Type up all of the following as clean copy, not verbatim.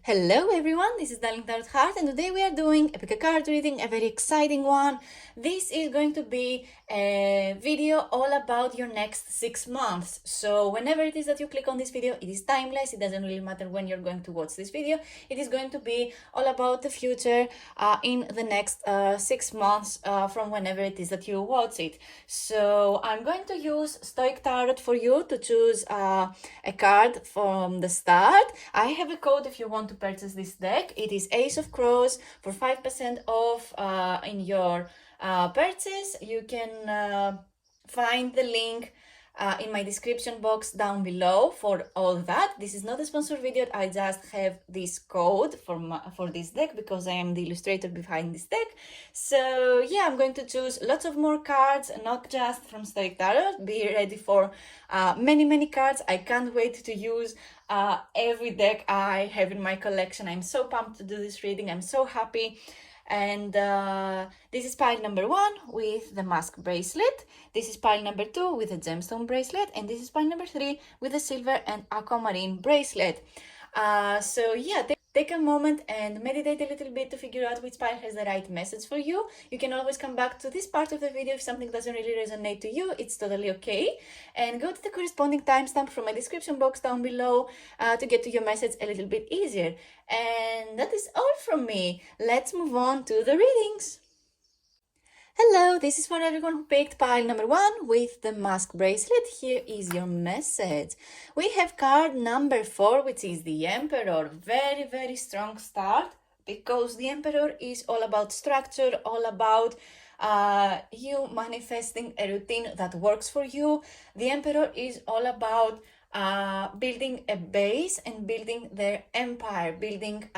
Hello everyone, this is Darling Tarot Heart, and today we are doing a pick a card reading, a very exciting one. This is going to be a video all about your next 6 months. So whenever it is that you click on this video, it is timeless. It doesn't really matter when you're going to watch this video. It is going to be all about the future in the next 6 months from whenever it is that you watch it. So I'm going to use Stoic Tarot for you to choose a card from the start. I have a code if you want to purchase this deck. It is Ace of Crows for 5% off in your purchase. You can find the link in my description box down below for all that. This is not a sponsored video. I just have this code for this deck because I am the illustrator behind this deck. So yeah, I'm going to choose lots of more cards, not just from Stoic Tarot. Be ready for many cards. I can't wait to use every deck I have in my collection. I'm so pumped to do this reading. I'm so happy. And this is pile number 1 with the mask bracelet. This is pile number 2 with the gemstone bracelet. And this is pile number 3 with the silver and aquamarine bracelet. So yeah, take a moment and meditate a little bit to figure out which pile has the right message for you. You can always come back to this part of the video if something doesn't really resonate to you. It's totally okay. And go to the corresponding timestamp from my description box down below to get to your message a little bit easier. And that is all from me. Let's move on to the readings. Hello, this is for everyone who picked pile number 1 with the mask bracelet. Here is your message. We have card number 4, which is the Emperor. Very strong start, because the Emperor is all about structure, all about you manifesting a routine that works for you. The Emperor is all about building a base and building their empire, building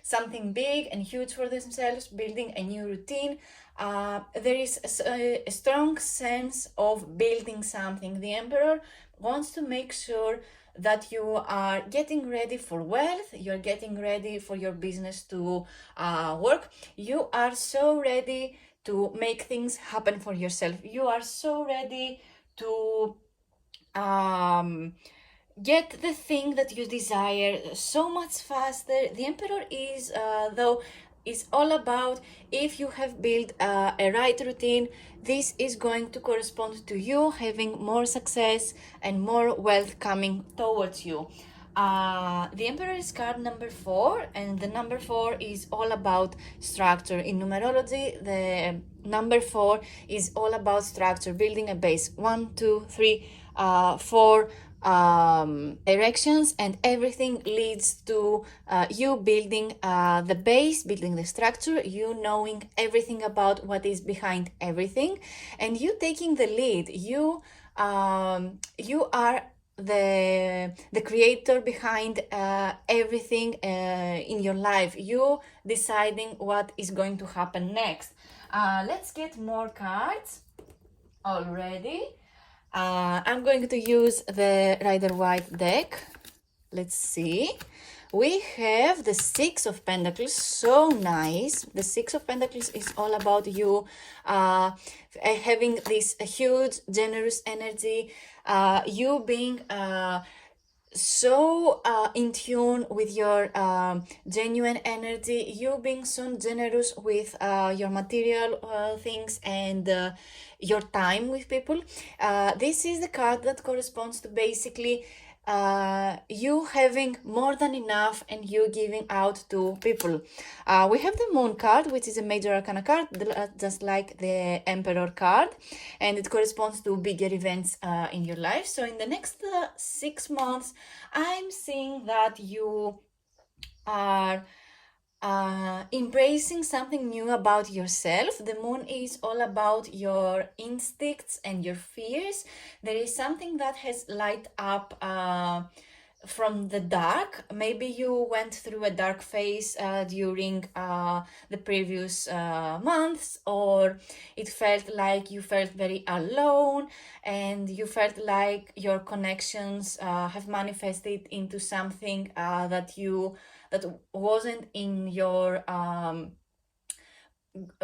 something big and huge for themselves, building a new routine. There is a strong sense of building something. The Emperor wants to make sure that you are getting ready for wealth, you're getting ready for your business to work. You are so ready to make things happen for yourself. You are so ready to get the thing that you desire so much faster. The Emperor is all about, if you have built a right routine, this is going to correspond to you having more success and more wealth coming towards you. The Emperor is card number 4, and the number 4 is all about structure. In numerology, the number 4 is all about structure, building a base. 1, 2, 3, 4 directions, and everything leads to you building the base, building the structure, you knowing everything about what is behind everything, and you taking the lead. You are the creator behind everything in your life. You deciding what is going to happen next. Let's get more cards already. I'm going to use the Rider-Waite deck. Let's see. We have the 6 of Pentacles. So nice. The 6 of Pentacles is all about you having this huge, generous energy. You being so in tune with your genuine energy, you being so generous with your material things and your time with people. This is the card that corresponds to basically you having more than enough and you giving out to people. We have the Moon card, which is a major arcana card, just like the Emperor card, and it corresponds to bigger events in your life. So in the next 6 months, I'm seeing that you are embracing something new about yourself. The Moon is all about your instincts and your fears. There is something that has light up from the dark. Maybe you went through a dark phase during the previous months, or it felt like you felt very alone and you felt like your connections have manifested into something that wasn't in your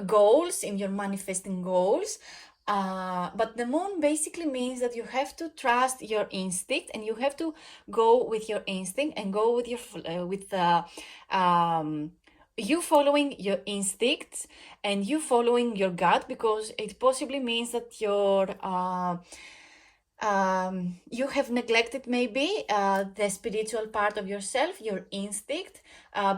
goals, in your manifesting goals. But the moon basically means that you have to trust your instinct, and you have to go with your instinct and go with your you following your instincts and you following your gut, because it possibly means that you have neglected maybe the spiritual part of yourself, your instinct,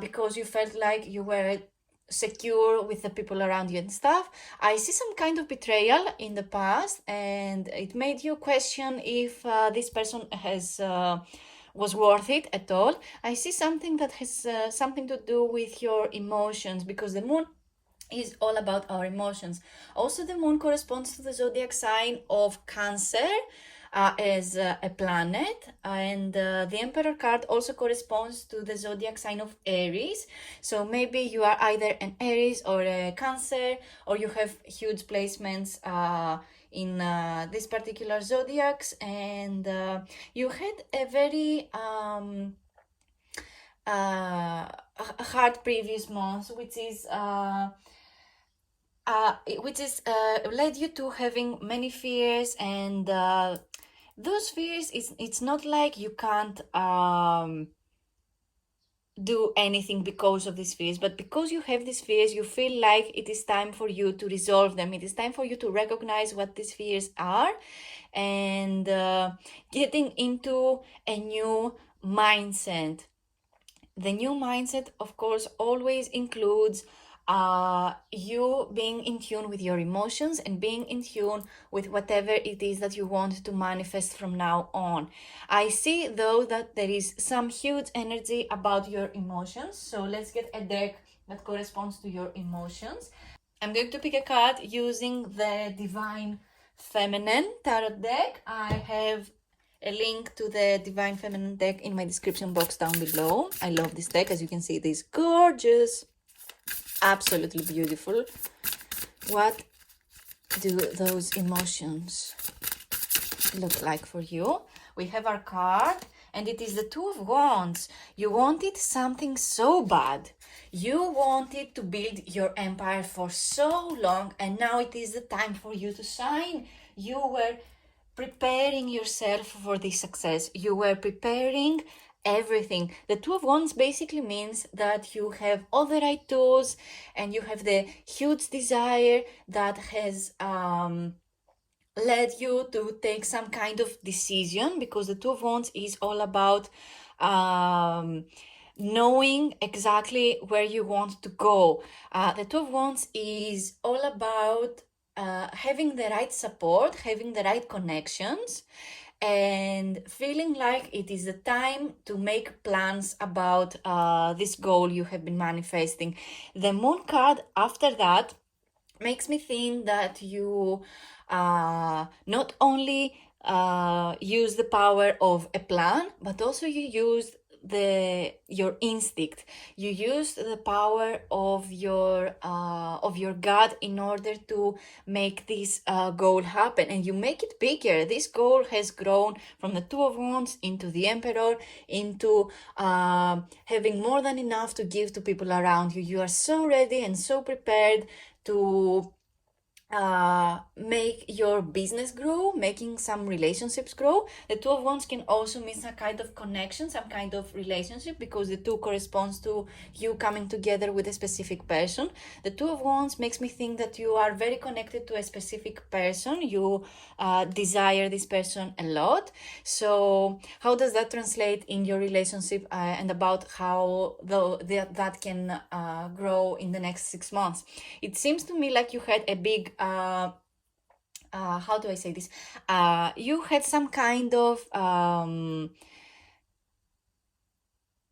because you felt like you were secure with the people around you and stuff. I see some kind of betrayal in the past, and it made you question if this person has was worth it at all. I see something that has something to do with your emotions, because the moon is all about our emotions. Also, the moon corresponds to the zodiac sign of Cancer as a planet, and the Emperor card also corresponds to the zodiac sign of Aries. So maybe you are either an Aries or a Cancer, or you have huge placements in these particular zodiacs, and you had a very hard previous month, which is led you to having many fears, and those fears, it's not like you can't do anything because of these fears, but because you have these fears, you feel like it is time for you to resolve them. It is time for you to recognize what these fears are, and getting into a new mindset. The new mindset, of course, always includes you being in tune with your emotions and being in tune with whatever it is that you want to manifest from now on. I see, though, that there is some huge energy about your emotions. So let's get a deck that corresponds to your emotions. I'm going to pick a card using the Divine Feminine Tarot deck. I have a link to the Divine Feminine deck in my description box down below. I love this deck. As you can see, it is gorgeous. Absolutely beautiful. What do those emotions look like for you? We have our card, and it is the Two of Wands. You wanted something so bad. You wanted to build your empire for so long, and now it is the time for you to shine. You were preparing yourself for this success. You were preparing everything. The Two of Wands basically means that you have all the right tools, and you have the huge desire that has led you to take some kind of decision, because the Two of Wands is all about knowing exactly where you want to go. The Two of Wands is all about having the right support, having the right connections, and feeling like it is the time to make plans about this goal you have been manifesting. The Moon card after that makes me think that you not only use the power of a plan, but also you use your instinct. You use the power of your gut in order to make this goal happen, and you make it bigger. This goal has grown from the Two of Wands into the Emperor, into having more than enough to give to people around you. You are so ready and so prepared to make your business grow, making some relationships grow. The Two of Wands can also mean some kind of connection, some kind of relationship, because the two corresponds to you coming together with a specific person. The Two of Wands makes me think that you are very connected to a specific person. You desire this person a lot. So how does that translate in your relationship, and about how that can grow in the next 6 months? It seems to me like you had a big how do I say this? You had some kind of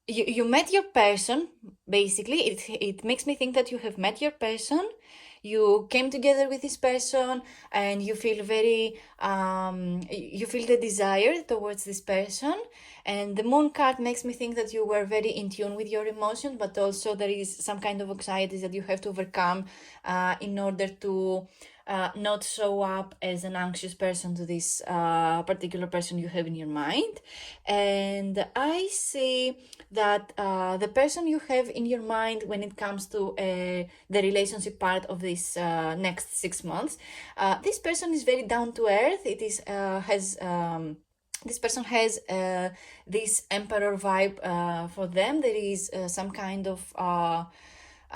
you met your person. Basically, it makes me think that you have met your person. You came together with this person, and you feel very you feel the desire towards this person. And the Moon card makes me think that you were very in tune with your emotions, but also there is some kind of anxieties that you have to overcome in order to not show up as an anxious person to this particular person you have in your mind. And I see that the person you have in your mind when it comes to the relationship part of this next 6 months, this person is very down to earth. It is has this person has this emperor vibe for them. There is some kind of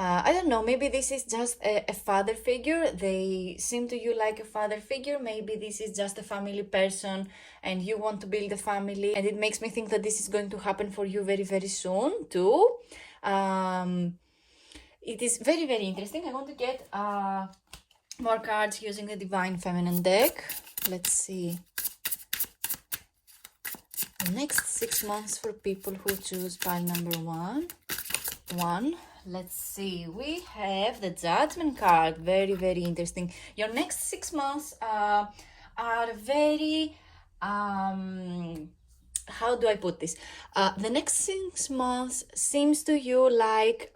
I don't know, maybe this is just a father figure. They seem to you like a father figure. Maybe this is just a family person and you want to build a family. And it makes me think that this is going to happen for you very, very soon too. It is very, very interesting. I want to get more cards using the Divine Feminine deck. Let's see. The next 6 months for people who choose pile number one. Let's see, we have the Judgment card. Very, very interesting. Your next 6 months are very, how do I put this? The next 6 months seems to you like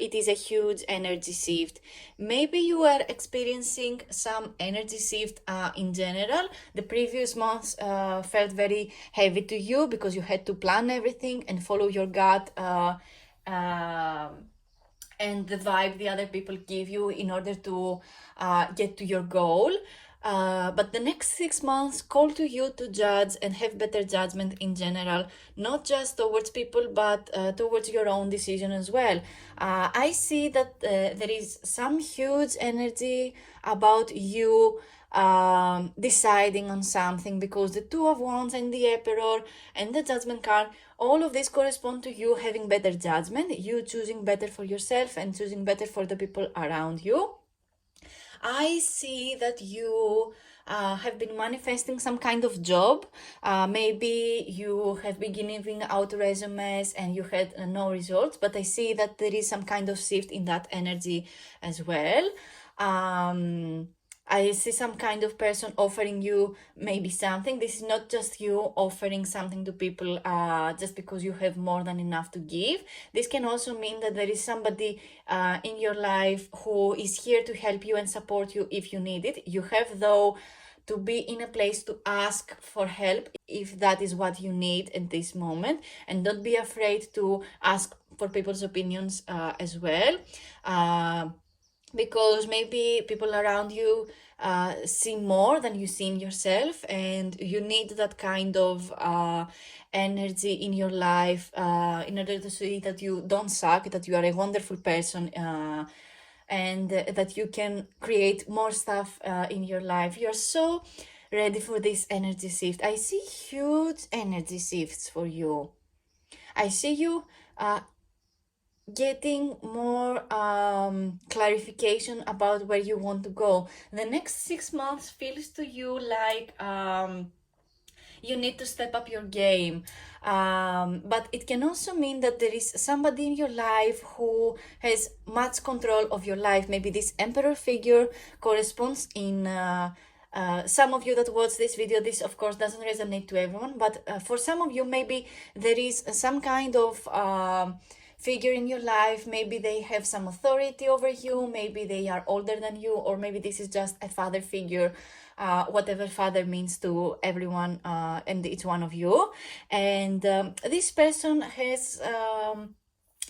it is a huge energy shift. Maybe you are experiencing some energy shift in general. The previous months felt very heavy to you because you had to plan everything and follow your gut and the vibe the other people give you in order to get to your goal. But the next 6 months call to you to judge and have better judgment in general, not just towards people, but towards your own decision as well. I see that there is some huge energy about you deciding on something, because the Two of Wands and the Emperor and the Judgment card, all of this correspond to you having better judgment, you choosing better for yourself and choosing better for the people around you. I see that you have been manifesting some kind of job. Maybe you have been giving out resumes and you had no results, but I see that there is some kind of shift in that energy as well. I see some kind of person offering you maybe something. This is not just you offering something to people just because you have more than enough to give. This can also mean that there is somebody in your life who is here to help you and support you if you need it. You have, though, to be in a place to ask for help if that is what you need at this moment, and don't be afraid to ask for people's opinions as well. Because maybe people around you see more than you see in yourself, and you need that kind of energy in your life in order to see that you don't suck, that you are a wonderful person, and that you can create more stuff in your life. You're so ready for this energy shift. I see huge energy shifts for you. I see you getting more clarification about where you want to go. The next 6 months feels to you like you need to step up your game. But it can also mean that there is somebody in your life who has much control of your life. Maybe this emperor figure corresponds in some of you that watch this video. This of course doesn't resonate to everyone, but for some of you maybe there is some kind of figure in your life. Maybe they have some authority over you, maybe they are older than you, or maybe this is just a father figure, whatever father means to everyone and each one of you. And this person has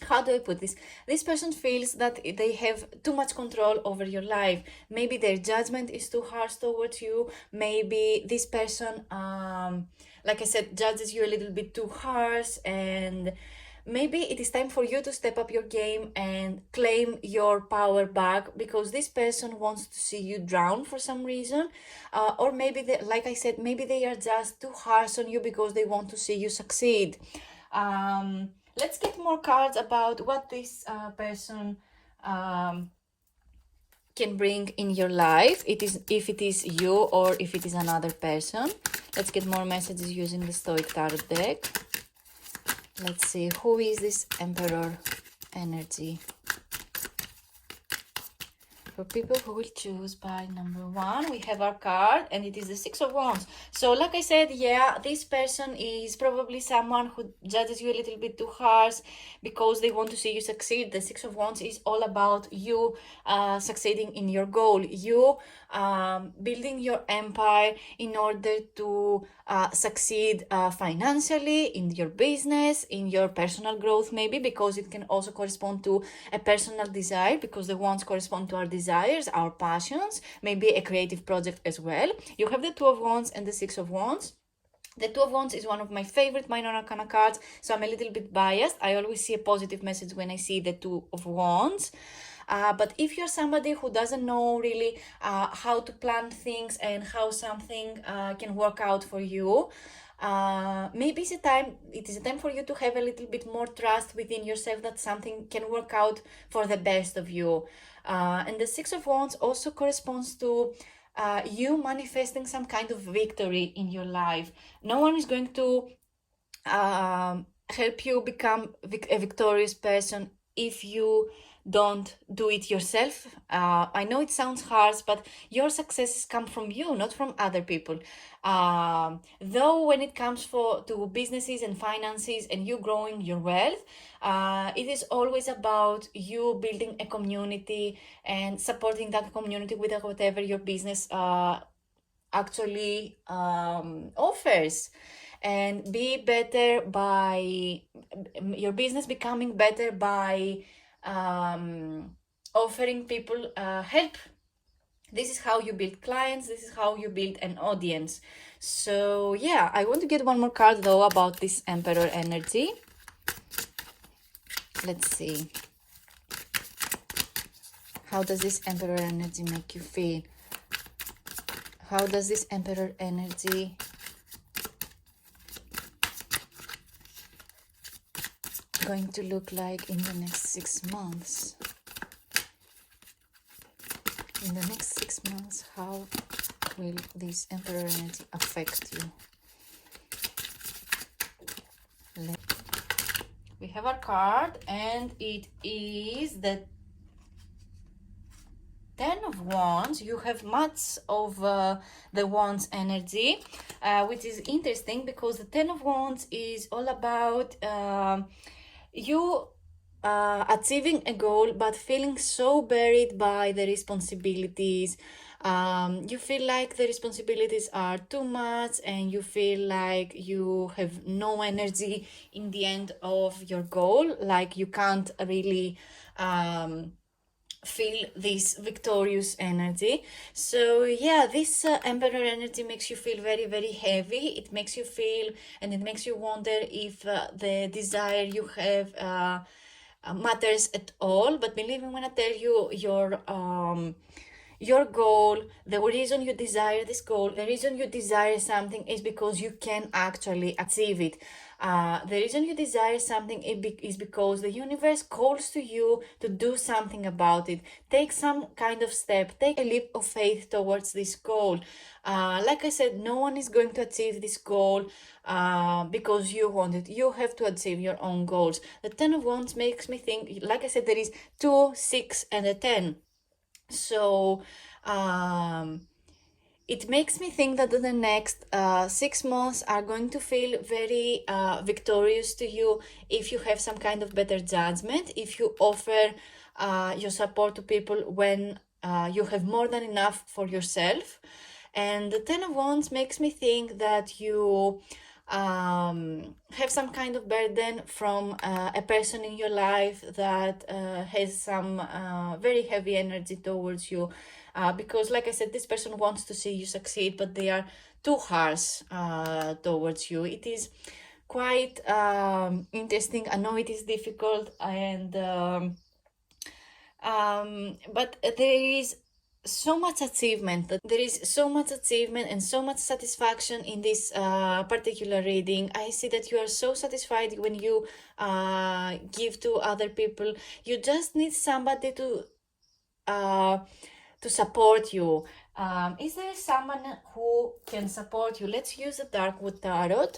how do I put this? This person feels that they have too much control over your life. Maybe their judgment is too harsh towards you. Maybe this person, like I said, judges you a little bit too harsh, and maybe it is time for you to step up your game and claim your power back, because this person wants to see you drown for some reason. Or maybe, like I said, maybe they are just too harsh on you because they want to see you succeed. Let's get more cards about what this person can bring in your life. If it is you or if it is another person. Let's get more messages using the Stoic Tarot deck. Let's see, who is this Emperor energy? for people who will choose by number 1, we have our card, and it is the Six of Wands. So like I said, yeah, this person is probably someone who judges you a little bit too harsh because they want to see you succeed. The Six of Wands is all about you succeeding in your goal, you building your empire in order to succeed financially, in your business, in your personal growth, maybe, because it can also correspond to a personal desire, because the wands correspond to our desires, our passions, maybe a creative project as well. You have the Two of Wands and the Six of Wands. The Two of Wands is one of my favorite minor arcana cards, so I'm a little bit biased. I always see a positive message when I see the Two of Wands. But if you're somebody who doesn't know really how to plan things and how something can work out for you, maybe it is a time for you to have a little bit more trust within yourself that something can work out for the best of you. And the Six of Wands also corresponds to you manifesting some kind of victory in your life. No one is going to help you become a victorious person if you don't do it yourself. I know it sounds harsh, but your successes come from you, not from other people. Though when it comes to businesses and finances and you growing your wealth, it is always about you building a community and supporting that community with whatever your business actually offers. And be better by your business becoming better by offering people help. This is how you build clients, this is how you build an audience. So yeah, I want to get one more card though about this Emperor energy. Let's see. How does this Emperor energy make you feel? How does this Emperor energy going to look like in the next 6 months? In the next 6 months, how will this Emperor energy affect you? We have our card, and it is the Ten of Wands. You have much of the Wands energy, which is interesting because the Ten of Wands is all about you achieving a goal but feeling so buried by the responsibilities. You feel like the responsibilities are too much and you feel like you have no energy in the end of your goal, like you can't really feel this victorious energy. So yeah, this Emperor energy makes you feel very, very heavy. It makes you feel, and it makes you wonder if the desire you have matters at all. But believe me when I tell you, your goal, the reason you desire this goal, the reason you desire something is because you can actually achieve it. The reason you desire something is because the universe calls to you to do something about it. Take some kind of step, take a leap of faith towards this goal. Like I said, no one is going to achieve this goal because you want it. You have to achieve your own goals. The Ten of Wands makes me think, like I said, there is 2, 6, and a 10. So it makes me think that the next 6 months are going to feel very victorious to you if you have some kind of better judgment, if you offer your support to people when you have more than enough for yourself. And the Ten of Wands makes me think that you have some kind of burden from a person in your life that has some very heavy energy towards you, because like I said, this person wants to see you succeed, but they are too harsh towards you. It is quite interesting. I know it is difficult, and but there is so much achievement, and so much satisfaction in this particular reading. I see that you are so satisfied when you give to other people. You just need somebody to support you. Is there someone who can support you? Let's use the Darkwood Tarot.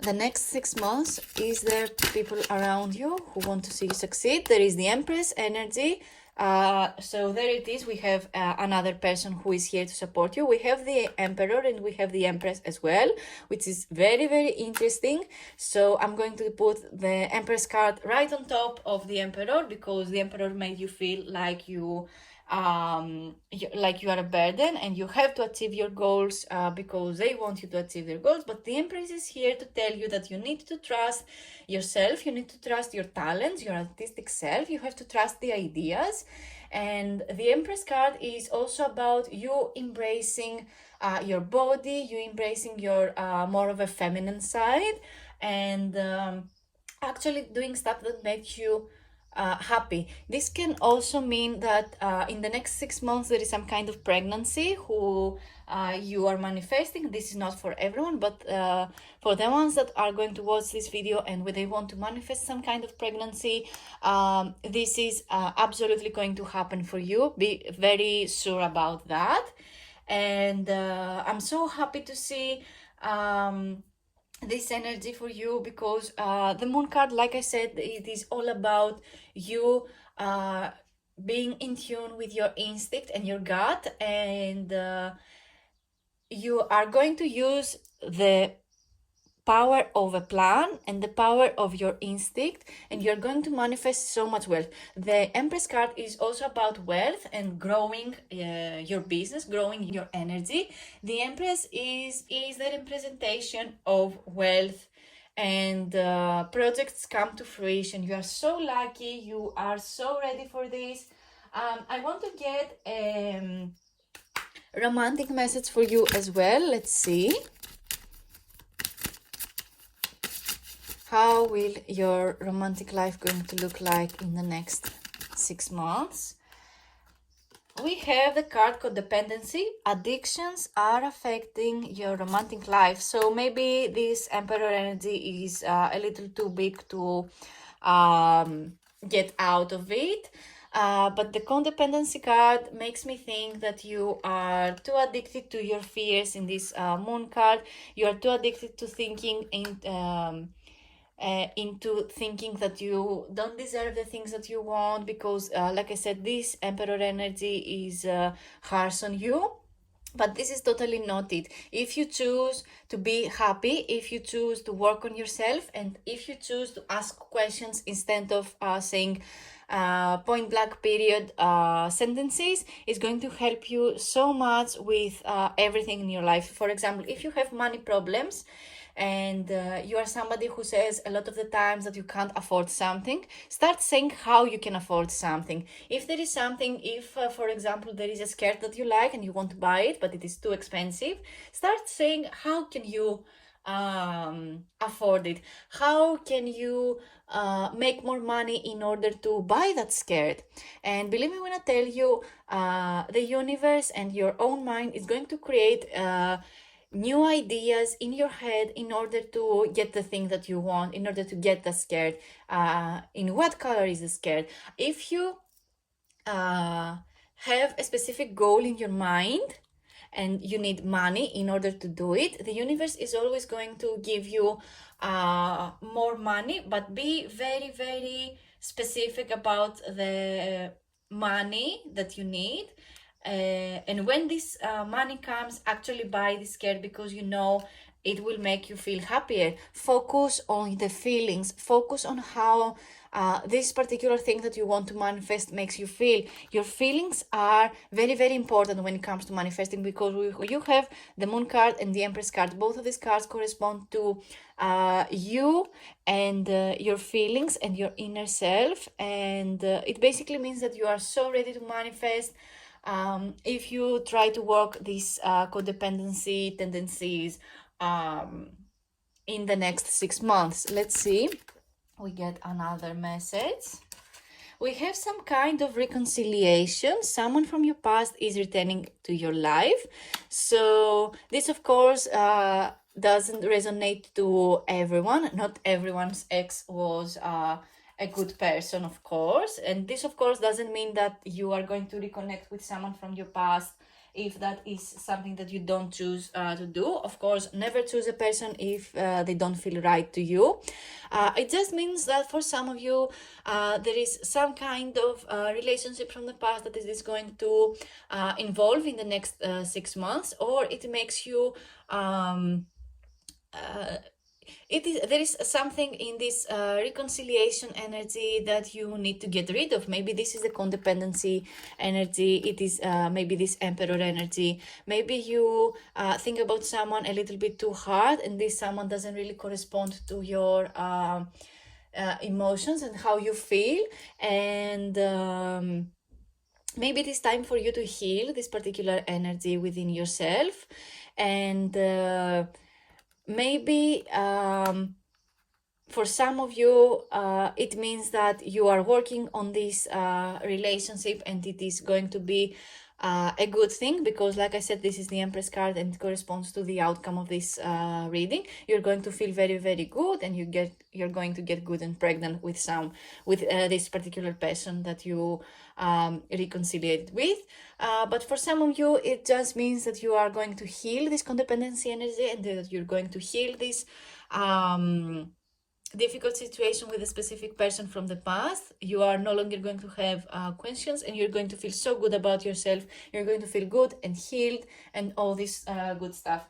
The next 6 months, is there people around you who want to see you succeed? There is the Empress energy, So there it is. We have another person who is here to support you. We have the Emperor and we have the Empress as well, which is very, very interesting. So I'm going to put the Empress card right on top of the Emperor, because the Emperor made you feel like you like you are a burden and you have to achieve your goals because they want you to achieve their goals. But the Empress is here to tell you that you need to trust yourself, you need to trust your talents, your artistic self, you have to trust the ideas. And the Empress card is also about you embracing your body, you embracing your more of a feminine side, and actually doing stuff that makes you happy. This can also mean that in the next 6 months there is some kind of pregnancy who you are manifesting. This is not for everyone, but for the ones that are going to watch this video and when they want to manifest some kind of pregnancy, this is absolutely going to happen for you. Be very sure about that. And I'm so happy to see this energy for you, because the Moon card, like I said, it is all about you being in tune with your instinct and your gut, and you are going to use the power of a plan and the power of your instinct, and you're going to manifest so much wealth. The Empress card is also about wealth and growing your business, growing your energy. The Empress is the representation of wealth, and projects come to fruition. You are so lucky, you are so ready for this. I want to get a romantic message for you as well. Let's see. How will your romantic life going to look like in the next 6 months? We have the card codependency. Addictions are affecting your romantic life. So maybe this Emperor energy is a little too big to get out of it. But the codependency card makes me think that you are too addicted to your fears in this Moon card. You are too addicted to thinking into thinking that you don't deserve the things that you want, because like I said, this Emperor energy is harsh on you. But this is totally not it. If you choose to be happy, if you choose to work on yourself, and if you choose to ask questions instead of saying point blank period sentences, is going to help you so much with everything in your life. For example, if you have money problems, and you are somebody who says a lot of the times that you can't afford something, start saying how you can afford something. If there is something, if for example there is a skirt that you like and you want to buy it but it is too expensive, start saying how can you afford it, how can you make more money in order to buy that skirt. And believe me when I tell you, the universe and your own mind is going to create new ideas in your head in order to get the thing that you want, in order to get the skirt. In what color is the skirt? If you have a specific goal in your mind and you need money in order to do it, the universe is always going to give you more money, but be very, very specific about the money that you need. And when this money comes, actually buy the skirt, because you know it will make you feel happier. Focus on the feelings, focus on how this particular thing that you want to manifest makes you feel. Your feelings are very, very important when it comes to manifesting, because you have the Moon card and the Empress card. Both of these cards correspond to you and your feelings and your inner self, and it basically means that you are so ready to manifest. If you try to work these codependency tendencies in the next 6 months. Let's see. We get another message. We have some kind of reconciliation. Someone from your past is returning to your life. So this, of course, doesn't resonate to everyone. Not everyone's ex was a good person, of course. And this, of course, doesn't mean that you are going to reconnect with someone from your past if that is something that you don't choose to do. Of course, never choose a person if they don't feel right to you. It just means that for some of you, there is some kind of relationship from the past that is going to involve in the next 6 months, or it makes you there is something in this reconciliation energy that you need to get rid of. Maybe this is the codependency energy. It is maybe this emperor energy. Maybe you think about someone a little bit too hard, and this someone doesn't really correspond to your emotions and how you feel. And maybe it is time for you to heal this particular energy within yourself. And maybe for some of you, it means that you are working on this relationship, and it is going to be a good thing, because like I said, this is the Empress card and it corresponds to the outcome of this reading. You're going to feel very, very good, and you're going to get good and pregnant with this particular person that you reconciliated with. But for some of you, it just means that you are going to heal this codependency energy, and that you're going to heal this difficult situation with a specific person from the past. You are no longer going to have questions, and you're going to feel so good about yourself. You're going to feel good and healed and all this good stuff.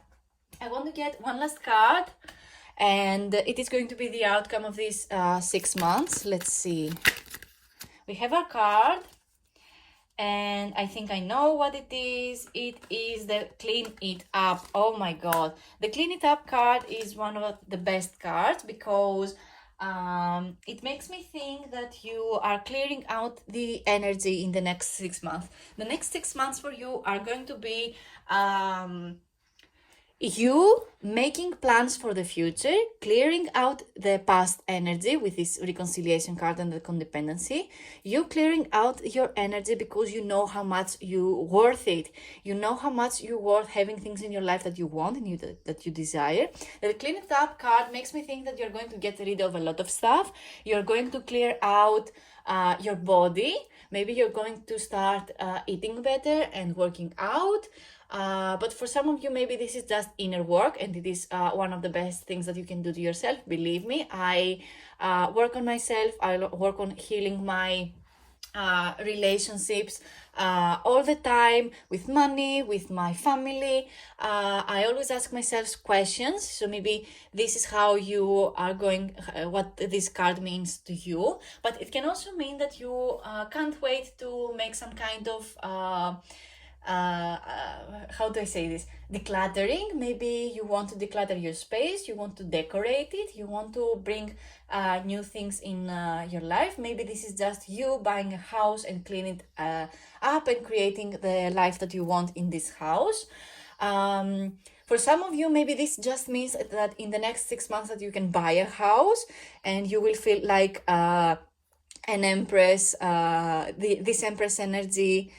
I want to get one last card, and it is going to be the outcome of these 6 months. Let's see. We have our card, and I think I know what it is. It is the Clean It Up. Oh my god. The Clean It Up card is one of the best cards, because it makes me think that you are clearing out the energy in the next 6 months. The next 6 months for you are going to be you making plans for the future, clearing out the past energy with this reconciliation card and the codependency. You clearing out your energy because you know how much you worth it. You know how much you worth having things in your life that you want and that you desire. The Clean It Up card makes me think that you're going to get rid of a lot of stuff. You're going to clear out your body. Maybe you're going to start eating better and working out. But for some of you, maybe this is just inner work, and it is one of the best things that you can do to yourself. Believe me, I work on myself. I work on healing my relationships all the time, with money, with my family. I always ask myself questions. So maybe this is how you are going, what this card means to you. But it can also mean that you can't wait to make some kind of how do I say this? Decluttering. Maybe you want to declutter your space, you want to decorate it, you want to bring new things in your life. Maybe this is just you buying a house and cleaning it up and creating the life that you want in this house. For some of you, maybe this just means that in the next 6 months that you can buy a house, and you will feel like an empress, this empress energy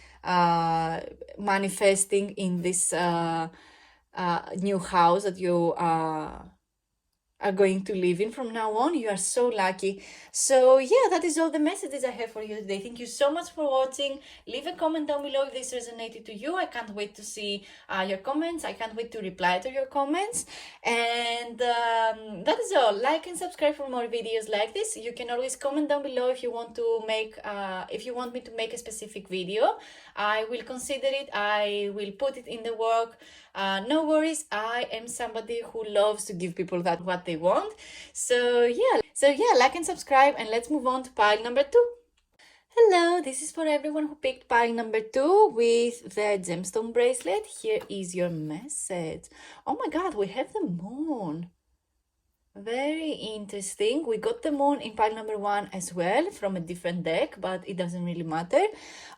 manifesting in this new house that you are going to live in from now on. You are so lucky. So yeah, that is all the messages I have for you today. Thank you so much for watching. Leave a comment down below if this resonated to you. I can't wait to see your comments. I can't wait to reply to your comments. And that is all. Like and subscribe for more videos like this. You can always comment down below if you want to make if you want me to make a specific video. I will consider it. I will put it in the work. No worries. I am somebody who loves to give people what they want. So yeah, like and subscribe, and let's move on to pile number 2. Hello, this is for everyone who picked pile number 2 with the gemstone bracelet. Here is your message. Oh my god, we have the moon. Very interesting. We got the moon in pile number 1 as well from a different deck, but it doesn't really matter.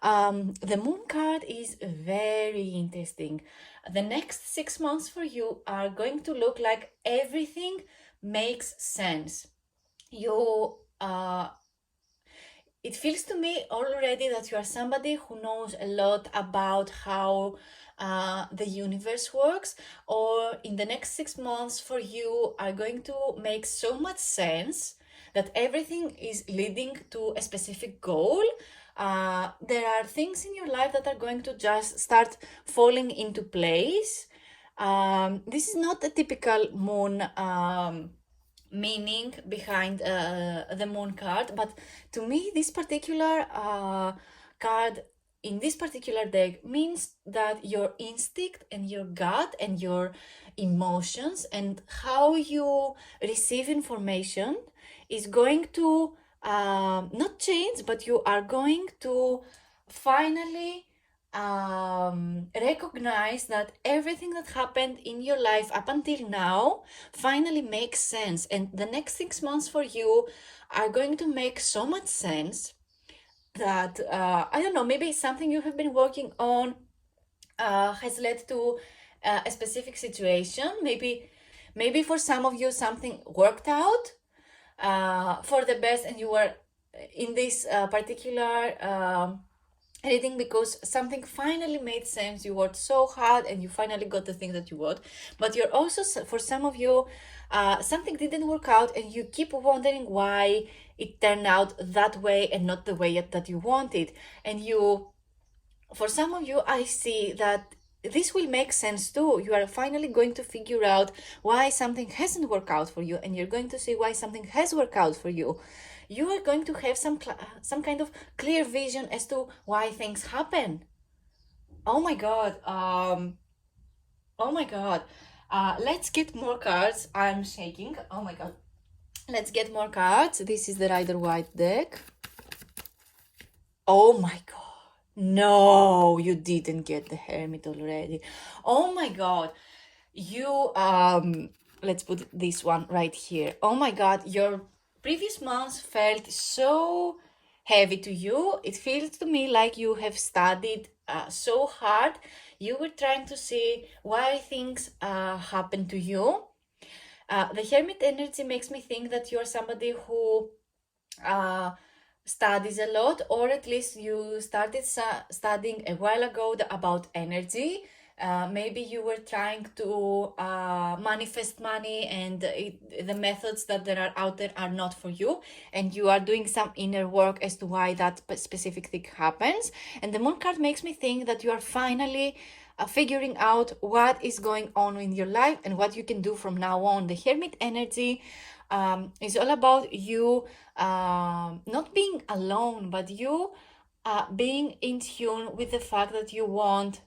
The moon card is very interesting. The next 6 months for you are going to look like everything makes sense. It feels to me already that you are somebody who knows a lot about how the universe works, or in the next 6 months for you are going to make so much sense that everything is leading to a specific goal. there are things in your life that are going to just start falling into place. This is not a typical moon meaning behind the moon card, but to me this particular card in this particular deck means that your instinct and your gut and your emotions and how you receive information is going to not change, but you are going to finally recognize that everything that happened in your life up until now finally makes sense, and the next 6 months for you are going to make so much sense that I don't know, maybe something you have been working on has led to a specific situation. Maybe for some of you something worked out for the best, and you were in this particular reading because something finally made sense. You worked so hard and you finally got the thing that you want. But you're also, for some of you, something didn't work out and you keep wondering why it turned out that way and not the way that you wanted. And for some of you, I see that this will make sense too. You are finally going to figure out why something hasn't worked out for you, and you're going to see why something has worked out for you. You are going to have some kind of clear vision as to why things happen. Oh my god. Oh my god. Let's get more cards. I'm shaking. Oh my god. Let's get more cards. This is the Rider White deck. Oh my god. No, you didn't get the Hermit already. Oh my god. You let's put this one right here. Oh my god, your previous months felt so heavy to you. It feels to me like you have studied so hard. You were trying to see why things happen to you. The Hermit energy makes me think that you're somebody who studies a lot, or at least you started studying a while ago about energy. Maybe you were trying to manifest money, and the methods that there are out there are not for you, and you are doing some inner work as to why that specific thing happens. And the Moon card makes me think that you are finally figuring out what is going on in your life and what you can do from now on. The Hermit energy is all about you not being alone, but you being in tune with the fact that you want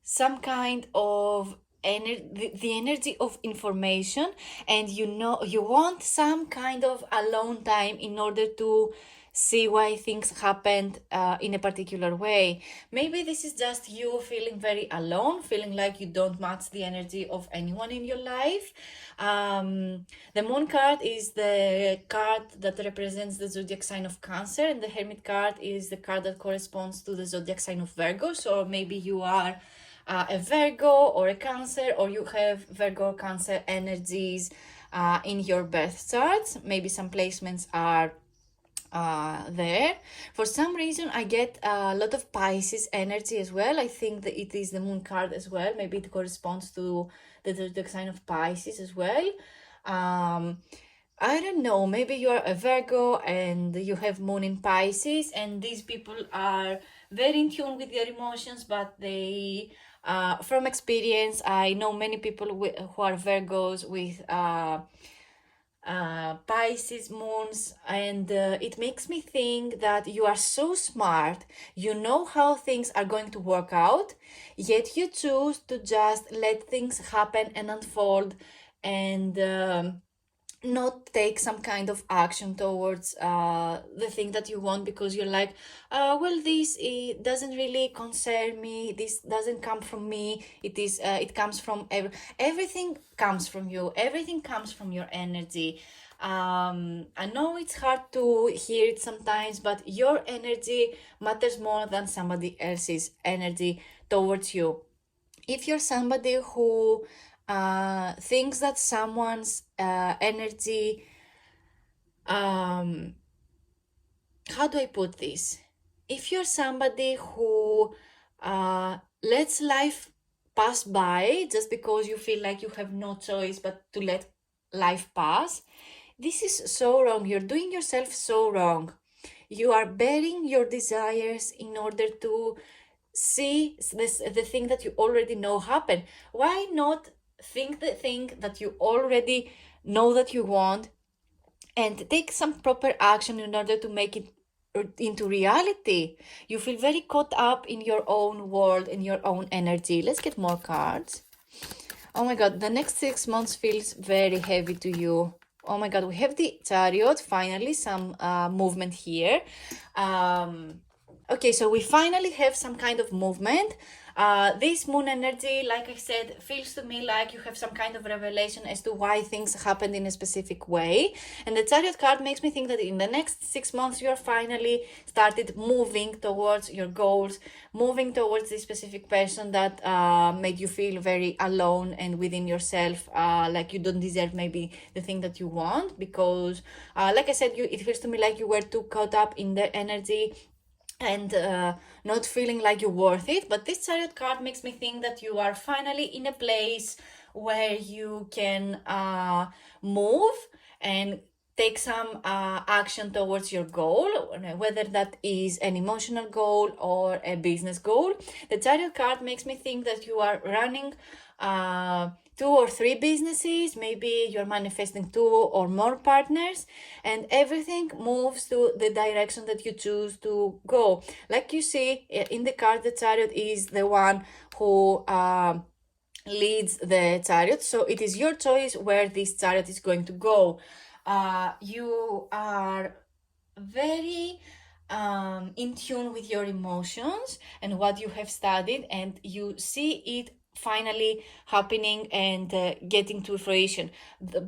some kind of the energy of information, and you want some kind of alone time in order to see why things happened in a particular way. Maybe this is just you feeling very alone, feeling like you don't match the energy of anyone in your life. The Moon card is the card that represents the zodiac sign of Cancer, and the Hermit card is the card that corresponds to the zodiac sign of Virgo. So maybe you are a Virgo or a Cancer, or you have Virgo or Cancer energies in your birth charts. Maybe some placements are there. For some reason I get a lot of Pisces energy as well. I think that it is the Moon card as well. Maybe it corresponds to the sign of Pisces as well. I don't know, maybe you are a Virgo and you have Moon in Pisces, and these people are very in tune with their emotions, but they from experience, I know many people who are Virgos with Pisces moons, and it makes me think that you are so smart, you know how things are going to work out, yet you choose to just let things happen and unfold, and not take some kind of action towards the thing that you want, because you're like, well, this it doesn't really concern me, this doesn't come from me, it comes from everything comes from you, everything comes from your energy. I know it's hard to hear it sometimes, but your energy matters more than somebody else's energy towards you. If you're somebody who thinks that someone's energy, how do I put this? If you're somebody who lets life pass by just because you feel like you have no choice but to let life pass, this is so wrong. You're doing yourself so wrong. You are burying your desires in order to see the thing that you already know happen. Why not think the thing that you already know that you want and take some proper action in order to make it into reality? You feel very caught up in your own world, in your own energy. Let's get more cards. Oh my god, the next 6 months feels very heavy to you. Oh my god, we have the Chariot, finally some movement here. Okay, so we finally have some kind of movement. This moon energy, like I said, feels to me like you have some kind of revelation as to why things happened in a specific way. And the Chariot card makes me think that in the next 6 months, you are finally started moving towards your goals, moving towards this specific person that made you feel very alone and within yourself, like you don't deserve maybe the thing that you want, because like I said, it feels to me like you were too caught up in the energy and not feeling like you're worth it. But this Chariot card makes me think that you are finally in a place where you can move and take some action towards your goal, whether that is an emotional goal or a business goal. The Chariot card makes me think that you are running 2 or 3 businesses, maybe you're manifesting 2 or more partners, and everything moves to the direction that you choose to go. Like you see in the card, the Chariot is the one who leads the Chariot, so it is your choice where this Chariot is going to go. You are very in tune with your emotions and what you have studied, and you see it finally happening and getting to fruition.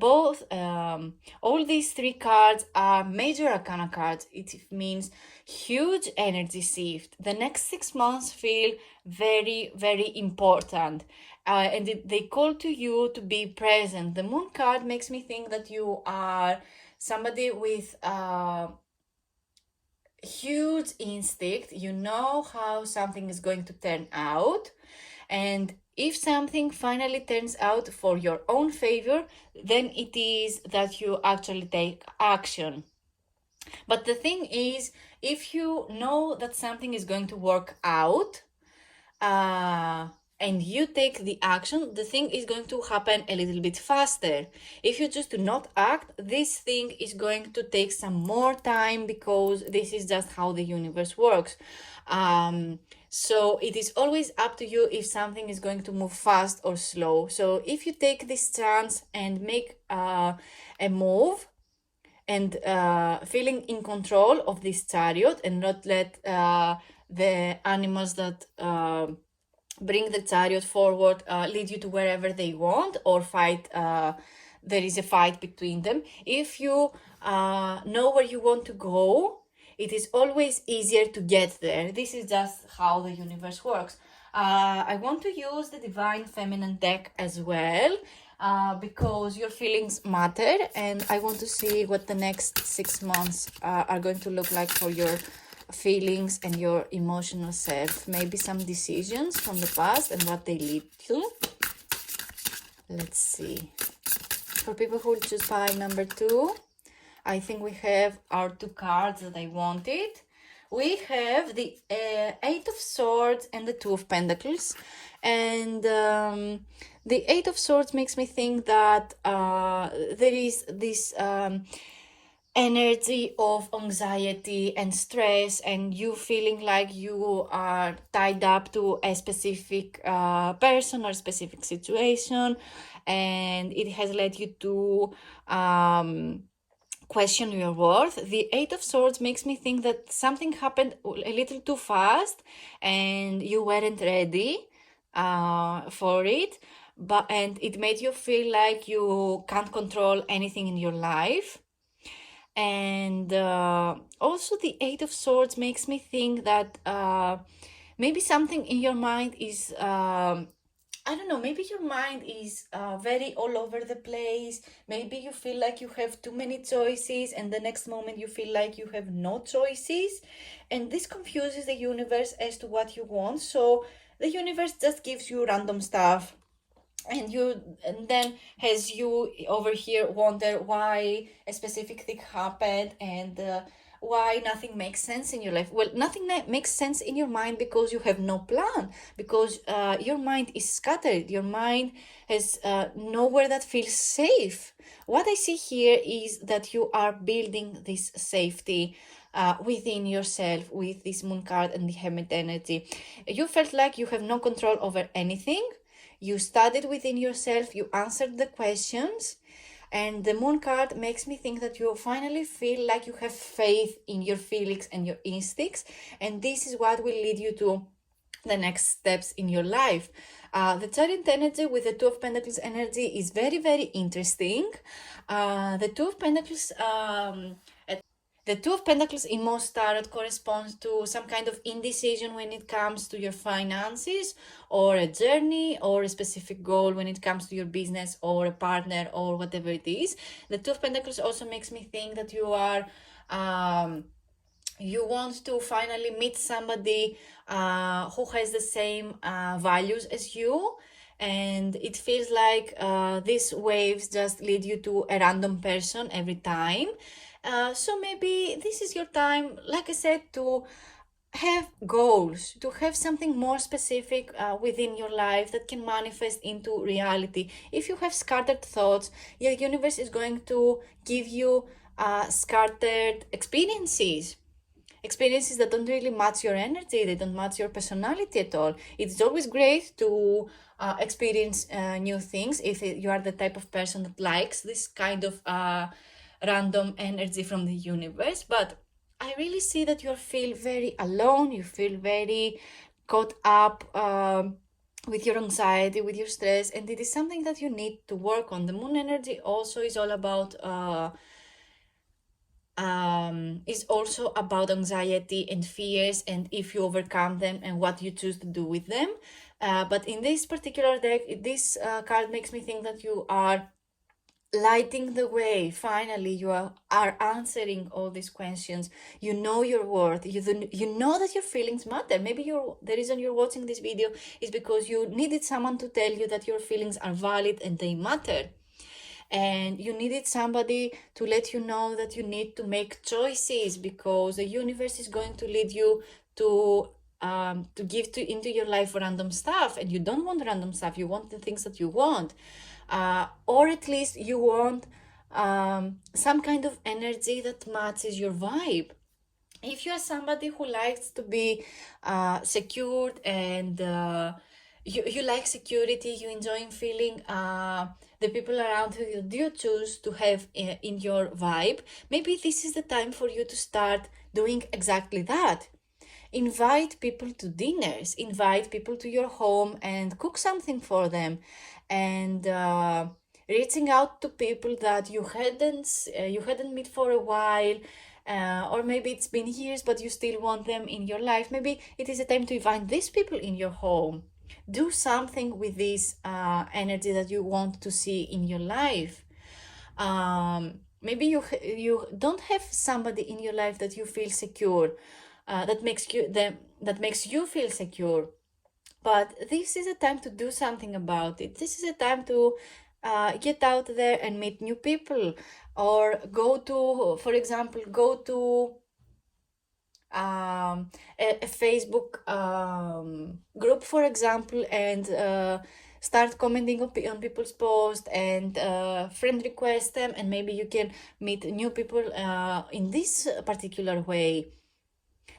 All these 3 cards are major arcana cards. It means huge energy shift. The next 6 months feel very, very important. And they call to you to be present. The moon card makes me think that you are somebody with huge instinct. You know how something is going to turn out, and if something finally turns out for your own favor, then it is that you actually take action. But the thing is, if you know that something is going to work out, and you take the action, the thing is going to happen a little bit faster. If you just do not act, this thing is going to take some more time, because this is just how the universe works. So it is always up to you if something is going to move fast or slow. So if you take this chance and make a move, and feeling in control of this Chariot, and not let the animals that bring the Chariot forward lead you to wherever they want, or fight, there is a fight between them. If you know where you want to go, it is always easier to get there. This is just how the universe works. I want to use the Divine Feminine deck as well, because your feelings matter, and I want to see what the next 6 months are going to look like for your feelings and your emotional self. Maybe some decisions from the past and what they lead to. Let's see. For people who choose pile number 2, I think we have our 2 cards that I wanted. We have the 8 of Swords and the 2 of Pentacles. And the 8 of Swords makes me think that there is this energy of anxiety and stress, and you feeling like you are tied up to a specific person or specific situation, and it has led you to question your worth. The 8 of Swords makes me think that something happened a little too fast and you weren't ready for it, and it made you feel like you can't control anything in your life. And also the 8 of Swords makes me think that maybe something in your mind is I don't know, maybe your mind is very all over the place. Maybe you feel like you have too many choices, and the next moment you feel like you have no choices. And this confuses the universe as to what you want. So the universe just gives you random stuff and then as you over here wonder why a specific thing happened, and why nothing makes sense in your life. Well, nothing makes sense in your mind because you have no plan, because your mind is scattered. Your mind has nowhere that feels safe. What I see here is that you are building this safety within yourself with this moon card and the hermit energy. You felt like you have no control over anything. You studied within yourself, you answered the questions, and the moon card makes me think that you finally feel like you have faith in your feelings and your instincts, and this is what will lead you to the next steps in your life. The Chariot energy with the Two of Pentacles energy is very, very interesting. The Two of Pentacles the Two of Pentacles in most tarot corresponds to some kind of indecision when it comes to your finances, or a journey, or a specific goal when it comes to your business or a partner or whatever it is. The Two of Pentacles also makes me think that you are you want to finally meet somebody who has the same values as you, and it feels like these waves just lead you to a random person every time. So maybe this is your time, like I said, to have goals, to have something more specific within your life that can manifest into reality. If you have scattered thoughts, your universe is going to give you scattered experiences that don't really match your energy, they don't match your personality at all. It's always great to experience new things if you are the type of person that likes this kind of random energy from the universe. But I really see that you feel very alone, you feel very caught up with your anxiety, with your stress, and it is something that you need to work on. The moon energy also is all about anxiety and fears, and if you overcome them and what you choose to do with them. But in this particular deck, this card makes me think that you are lighting the way. Finally, you are answering all these questions. You know your worth. You know that your feelings matter. Maybe the reason you're watching this video is because you needed someone to tell you that your feelings are valid and they matter. And you needed somebody to let you know that you need to make choices, because the universe is going to lead you to give into your life random stuff, and you don't want random stuff. You want the things that you want, or at least you want some kind of energy that matches your vibe. If you are somebody who likes to be secured, and you like security, you enjoy feeling the people around you you choose to have in your vibe, maybe this is the time for you to start doing exactly that. Invite people to dinners, invite people to your home and cook something for them, and reaching out to people that you hadn't met for a while, or maybe it's been years but you still want them in your life. Maybe it is a time to invite these people in your home. Do something with this energy that you want to see in your life. Maybe you don't have somebody in your life that you feel secure, that makes you feel secure. But this is a time to do something about it. This is a time to get out there and meet new people, or go to, for example, a Facebook group, for example, and start commenting on people's posts, and friend request them, and maybe you can meet new people in this particular way.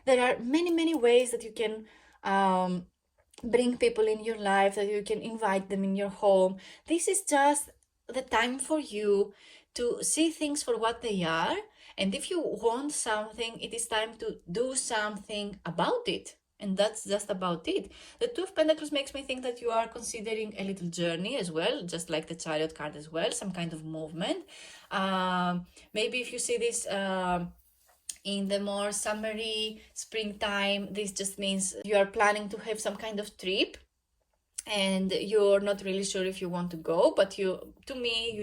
There are many ways that you can bring people in your life, that you can invite them in your home. This is just the time for you to see things for what they are, and if you want something, it is time to do something about it. And that's just about it. The Two of Pentacles makes me think that you are considering a little journey as well, just like the Chariot card as well, some kind of movement. Maybe if you see this in the more summery springtime, this just means you are planning to have some kind of trip, and you're not really sure if you want to go, but you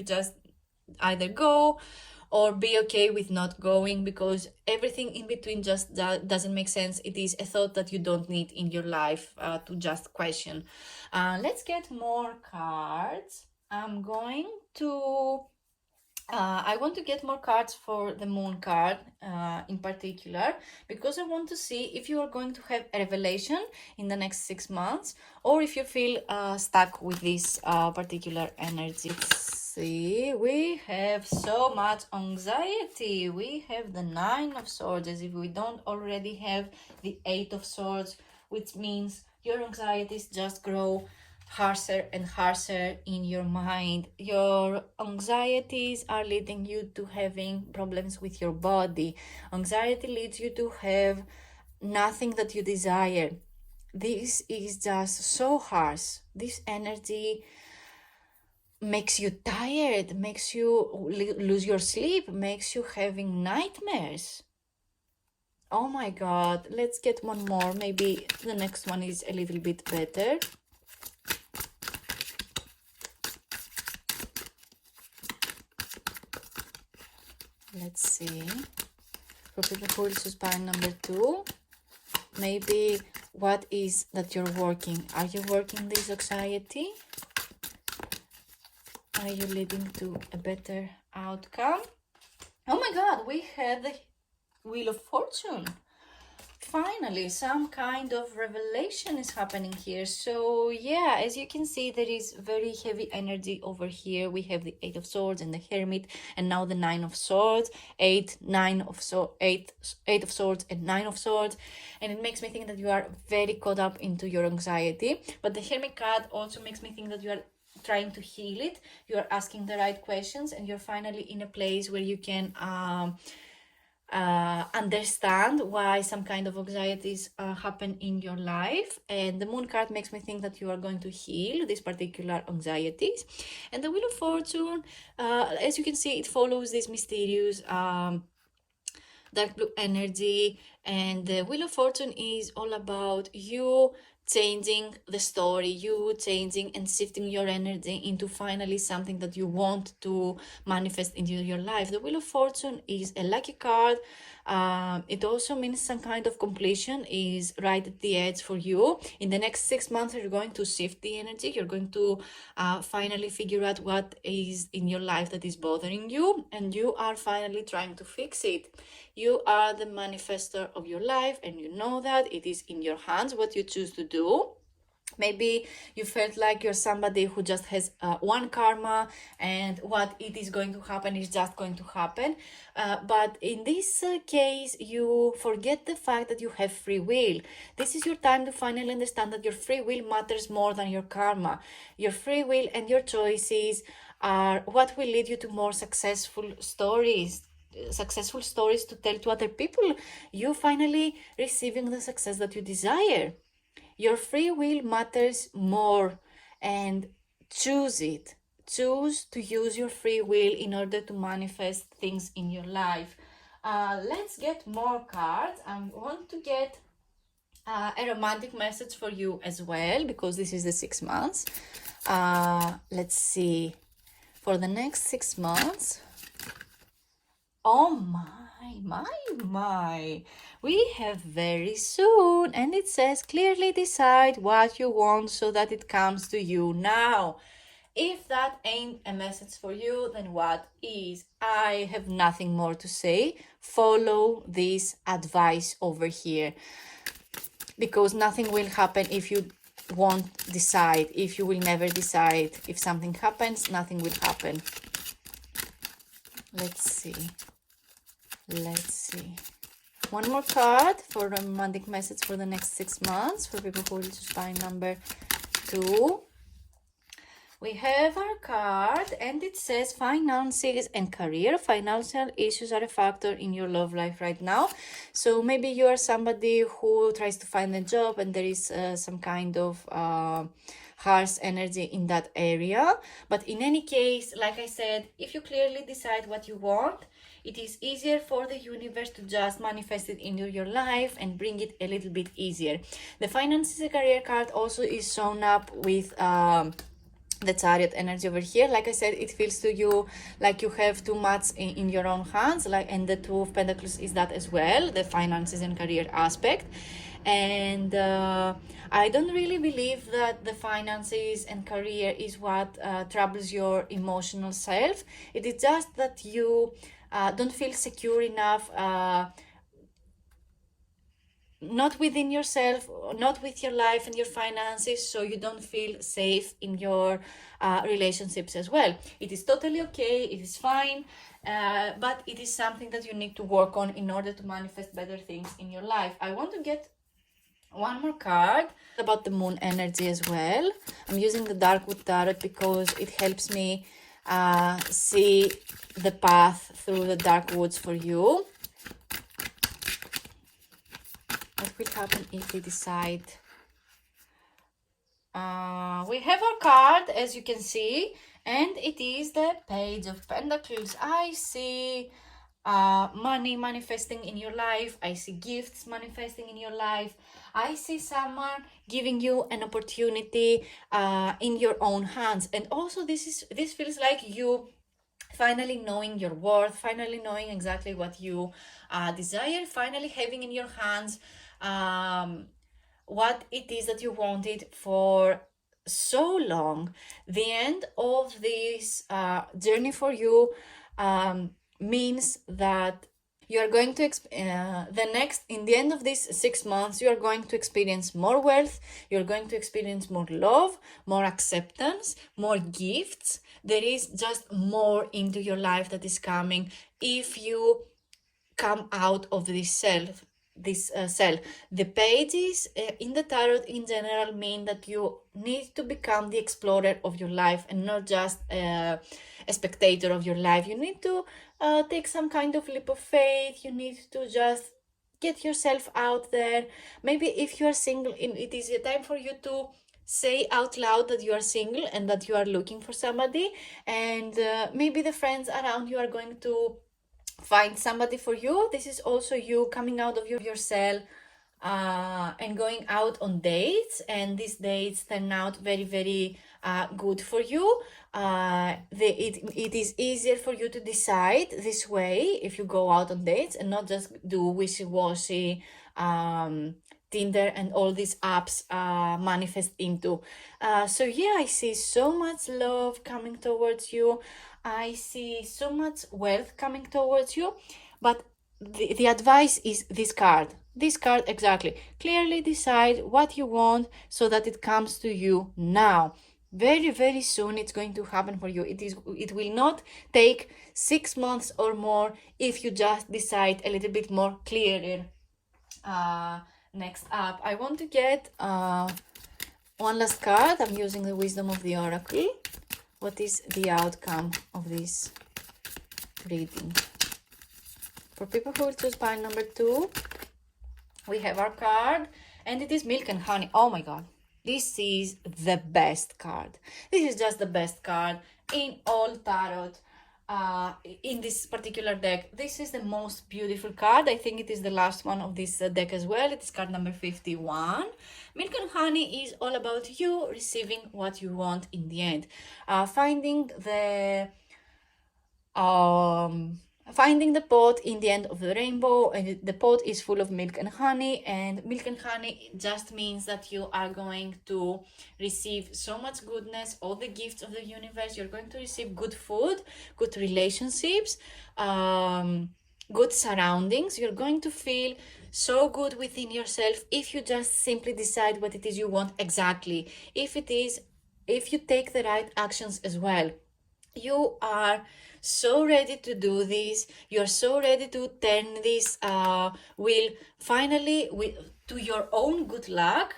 just either go or be okay with not going, because everything in between just doesn't make sense. It is a thought that you don't need in your life to just question. Let's get more cards. I'm going to I want to get more cards for the moon card in particular, because I want to see if you are going to have a revelation in the next 6 months, or if you feel stuck with this particular energy. Let's see, we have so much anxiety. We have the 9 of Swords, as if we don't already have the 8 of Swords, which means your anxieties just grow harsher and harsher in your mind. Your anxieties are leading you to having problems with your body. Anxiety leads you to have nothing that you desire. This is just so harsh. This energy makes you tired, makes you lose your sleep, makes you having nightmares. Oh my god, let's get one more. Maybe the next one is a little bit better. Let's see. For people who will choose pile number 2, maybe what is that you're working? Are you working this anxiety? Are you leading to a better outcome? Oh my god, we had the Wheel of Fortune. Finally, some kind of revelation is happening here. So yeah, as you can see, there is very heavy energy over here. We have the 8 of Swords and the Hermit, and now the 9 of Swords. 8 of Swords and 9 of Swords, and it makes me think that you are very caught up into your anxiety. But the Hermit card also makes me think that you are trying to heal it. You are asking the right questions, and you're finally in a place where you can understand why some kind of anxieties happen in your life. And the Moon card makes me think that you are going to heal these particular anxieties. And the Wheel of Fortune, as you can see, it follows this mysterious dark blue energy, and the Wheel of Fortune is all about you changing the story, you changing and shifting your energy into finally something that you want to manifest into your life. The Wheel of Fortune is a lucky card. It also means some kind of completion is right at the edge for you. In the next 6 months, you're going to shift the energy. You're going to finally figure out what is in your life that is bothering you, and you are finally trying to fix it. You are the manifestor of your life, and you know that it is in your hands what you choose to do. Maybe you felt like you're somebody who just has one karma, and what it is going to happen is just going to happen. But in this case, you forget the fact that you have free will. This is your time to finally understand that your free will matters more than your karma. Your free will and your choices are what will lead you to more successful stories to tell to other people. You finally receiving the success that you desire. Your free will matters more, and choose it. Choose to use your free will in order to manifest things in your life. Let's get more cards. I want to get a romantic message for you as well, because this is the 6 months. Let's see. For the next 6 months. Oh my. We have very soon, and it says clearly decide what you want so that it comes to you now. If that ain't a message for you, then what is? I have nothing more to say. Follow this advice over here, because nothing will happen if you won't decide. If you will never decide, if something happens, nothing will happen. Let's see. One more card for a romantic message for the next 6 months for people who will choose pile number 2. We have our card, and it says finances and career. Financial issues are a factor in your love life right now. So maybe you are somebody who tries to find a job, and there is some kind of harsh energy in that area. But in any case, like I said, if you clearly decide what you want, it is easier for the universe to just manifest it into your life and bring it a little bit easier. The finances and career card also is shown up with the Chariot energy over here. Like I said, it feels to you like you have too much in your own hands, and the Two of Pentacles is that as well, the finances and career aspect. And I don't really believe that the finances and career is what troubles your emotional self. It is just that you don't feel secure enough, not within yourself, not with your life and your finances, so you don't feel safe in your relationships as well. It is totally okay, it is fine, but it is something that you need to work on in order to manifest better things in your life. I want to get one more card about the Moon energy as well. I'm using the Darkwood Tarot because it helps me see the path through the dark woods for you. What will happen if we decide? We have our card, as you can see, and it is the Page of Pentacles. I see money manifesting in your life. I see gifts manifesting in your life. I see someone giving you an opportunity in your own hands. And also this feels like you finally knowing your worth, finally knowing exactly what you desire, finally having in your hands what it is that you wanted for so long. The end of this journey for you means that you are going to in the end of these 6 months, you are going to experience more wealth, you're going to experience more love, more acceptance, more gifts. There is just more into your life that is coming if you come out of this cell. The pages in the tarot in general mean that you need to become the explorer of your life and not just a spectator of your life. You need to take some kind of leap of faith. You need to just get yourself out there. Maybe if you are single, it is a time for you to say out loud that you are single and that you are looking for somebody, and maybe the friends around you are going to find somebody for you. This is also you coming out of your cell and going out on dates, and these dates turn out very, very good for you. It is easier for you to decide this way if you go out on dates and not just do wishy-washy Tinder and all these apps manifest into. So yeah, I see so much love coming towards you. I see so much wealth coming towards you. But the advice is this card. This card, exactly. Clearly decide what you want so that it comes to you now. Very, very soon it's going to happen for you. It will not take 6 months or more if you just decide a little bit more clearly. Next up, I want to get one last card. I'm using the Wisdom of the Oracle. What is the outcome of this reading? For people who will choose pile number 2, we have our card, and it is Milk and Honey. Oh my god, this is the best card. This is just the best card in all tarot. In this particular deck, this is the most beautiful card. I think it is the last one of this deck as well. It is card number 51. Milk and Honey is all about you receiving what you want in the end. Finding the pot in the end of the rainbow, and the pot is full of milk and honey, and milk and honey just means that you are going to receive so much goodness, all the gifts of the universe. You're going to receive good food, good relationships, good surroundings. You're going to feel so good within yourself if you just simply decide what it is you want exactly. If you take the right actions as well. You are so ready to do this. You are so ready to turn this wheel finally to your own good luck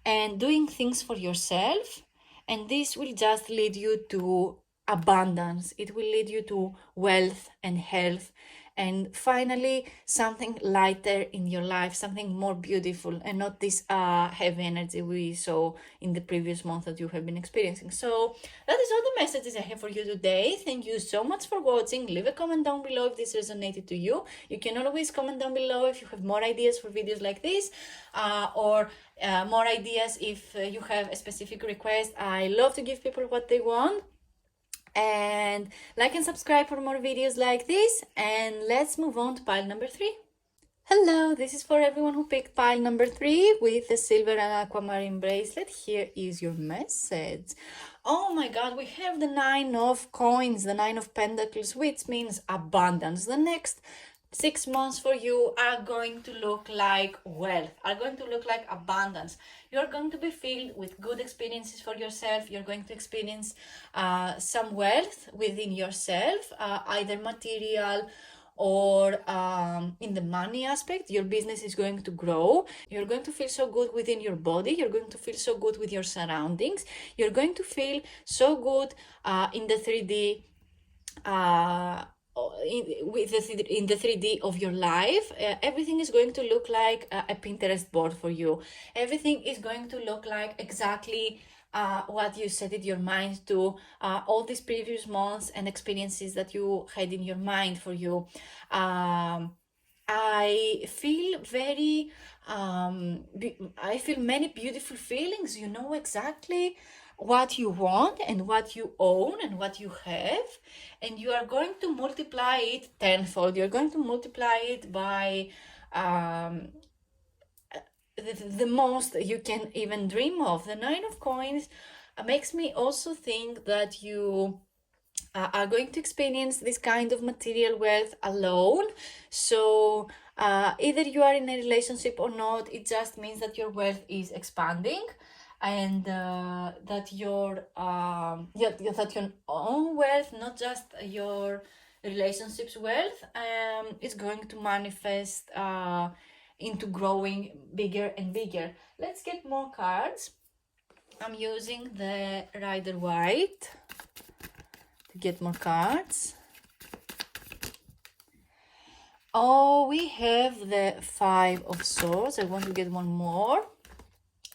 and doing things for yourself. And this will just lead you to abundance. It will lead you to wealth and health and finally something lighter in your life, something more beautiful, and not this heavy energy we saw in the previous month that you have been experiencing. So that is all the messages I have for you today. Thank you so much for watching. Leave a comment down below if this resonated to you. You can always comment down below if you have more ideas for videos like this, or more ideas if you have a specific request. I love to give people what they want. And like and subscribe for more videos like this, and let's move on to pile number 3. Hello, this is for everyone who picked pile number 3 with the silver and aquamarine bracelet. Here is your message. Oh my god, we have the 9 of coins, the 9 of pentacles, which means abundance. The next 6 months for you are going to look like wealth, are going to look like abundance. You're going to be filled with good experiences for yourself. You're going to experience some wealth within yourself, either material or in the money aspect. Your business is going to grow. You're going to feel so good within your body. You're going to feel so good with your surroundings. You're going to feel so good in the 3D in the 3D of your life. Everything is going to look like a Pinterest board for you. Everything is going to look like exactly what you set in your mind to, all these previous months and experiences that you had in your mind for you. I feel very, I feel many beautiful feelings. You know exactly what you want and what you own and what you have, and you are going to multiply it tenfold. You're going to multiply it by the most you can even dream of. The 9 of coins makes me also think that you are going to experience this kind of material wealth alone. So either you are in a relationship or not, it just means that your wealth is expanding, and that your that your own wealth, not just your relationships wealth, is going to manifest into growing bigger and bigger. Let's get more cards. I'm using the Rider White to get more cards. Oh, we have the 5 of Swords. I want to get one more.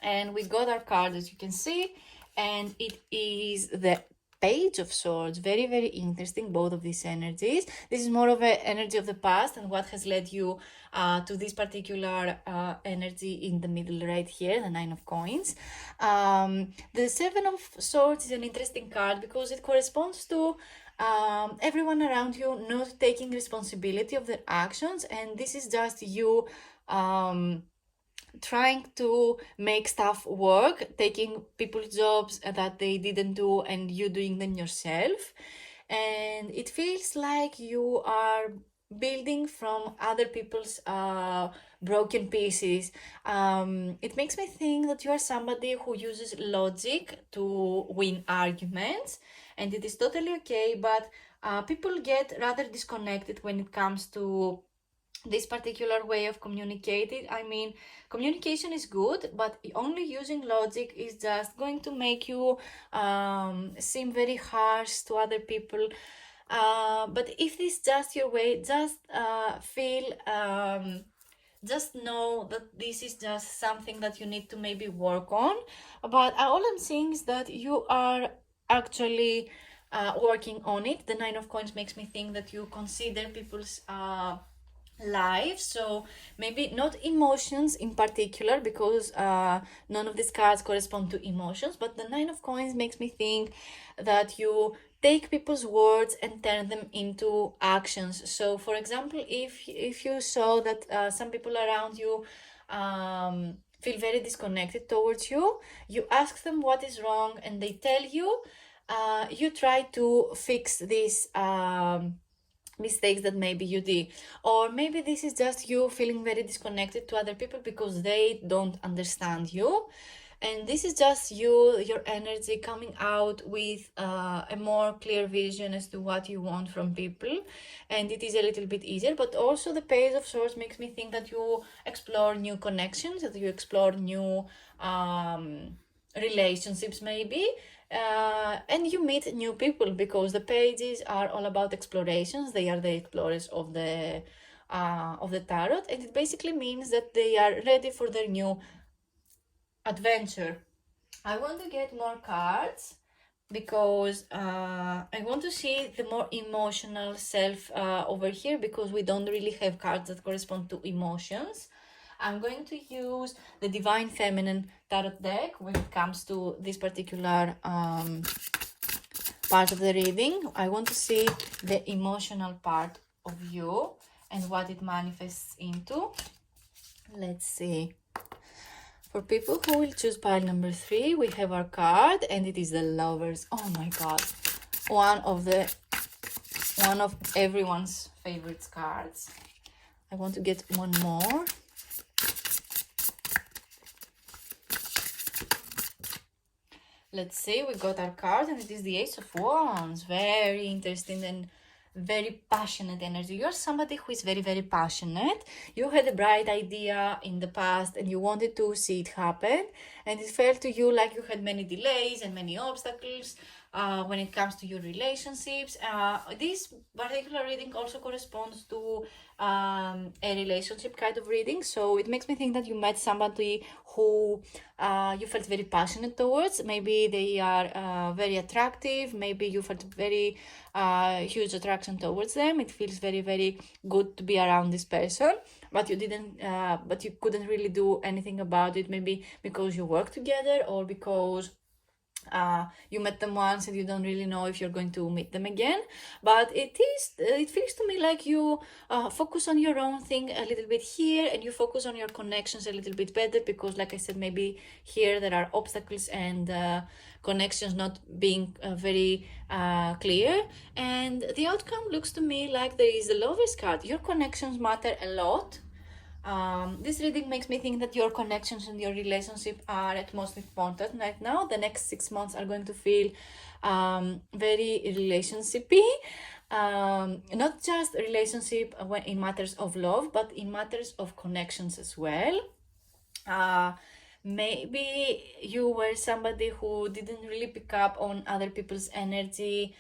And we got our card, as you can see, and it is the Page of Swords. Very, very interesting, both of these energies. This is more of an energy of the past and what has led you to this particular energy in the middle right here, the 9 of coins. The 7 of Swords is an interesting card because it corresponds to everyone around you not taking responsibility of their actions, and this is just you trying to make stuff work, taking people's jobs that they didn't do and you doing them yourself. And it feels like you are building from other people's broken pieces. It makes me think that you are somebody who uses logic to win arguments, and it is totally okay, but people get rather disconnected when it comes to this particular way of communicating. I mean, communication is good, but only using logic is just going to make you seem very harsh to other people. But if this is just your way, just just know that this is just something that you need to maybe work on. But all I'm saying is that you are actually working on it. The 9 of coins makes me think that you consider people's life, so maybe not emotions in particular, because none of these cards correspond to emotions, but the 9 of coins makes me think that you take people's words and turn them into actions. So for example, if you saw that some people around you feel very disconnected towards you, you ask them what is wrong and they tell you, you try to fix this mistakes that maybe you did. Or maybe this is just you feeling very disconnected to other people because they don't understand you, and this is just you, your energy coming out with a more clear vision as to what you want from people, and it is a little bit easier. But also the Page of Swords makes me think that you explore new connections, that you explore new relationships maybe, and you meet new people, because the pages are all about explorations. They are the explorers of the tarot, and it basically means that they are ready for their new adventure. I want to get more cards because I want to see the more emotional self over here, because we don't really have cards that correspond to emotions. I'm going to use the Divine Feminine Tarot deck when it comes to this particular part of the reading. I want to see the emotional part of you and what it manifests into. Let's see. For people who will choose pile number 3, we have our card, and it is the Lovers. Oh my god. One of everyone's favorite cards. I want to get one more. Let's see, we got our card, and it is the Ace of Wands. Very interesting and very passionate energy. You're somebody who is very, very passionate. You had a bright idea in the past and you wanted to see it happen, and it felt to you like you had many delays and many obstacles when it comes to your relationships. This particular reading also corresponds to a relationship kind of reading, so it makes me think that you met somebody who you felt very passionate towards. Maybe they are very attractive, maybe you felt very huge attraction towards them. It feels very, very good to be around this person, but you couldn't really do anything about it, maybe because you work together or because you met them once and you don't really know if you're going to meet them again. But it feels to me like you focus on your own thing a little bit here, and you focus on your connections a little bit better, because like I said, maybe here there are obstacles and connections not being very clear. And the outcome looks to me like there is the Lovers card. Your connections matter a lot. This reading makes me think that your connections and your relationship are at most important right now. The next 6 months are going to feel very relationship-y. Not just relationship in matters of love, but in matters of connections as well. Maybe you were somebody who didn't really pick up on other people's energy,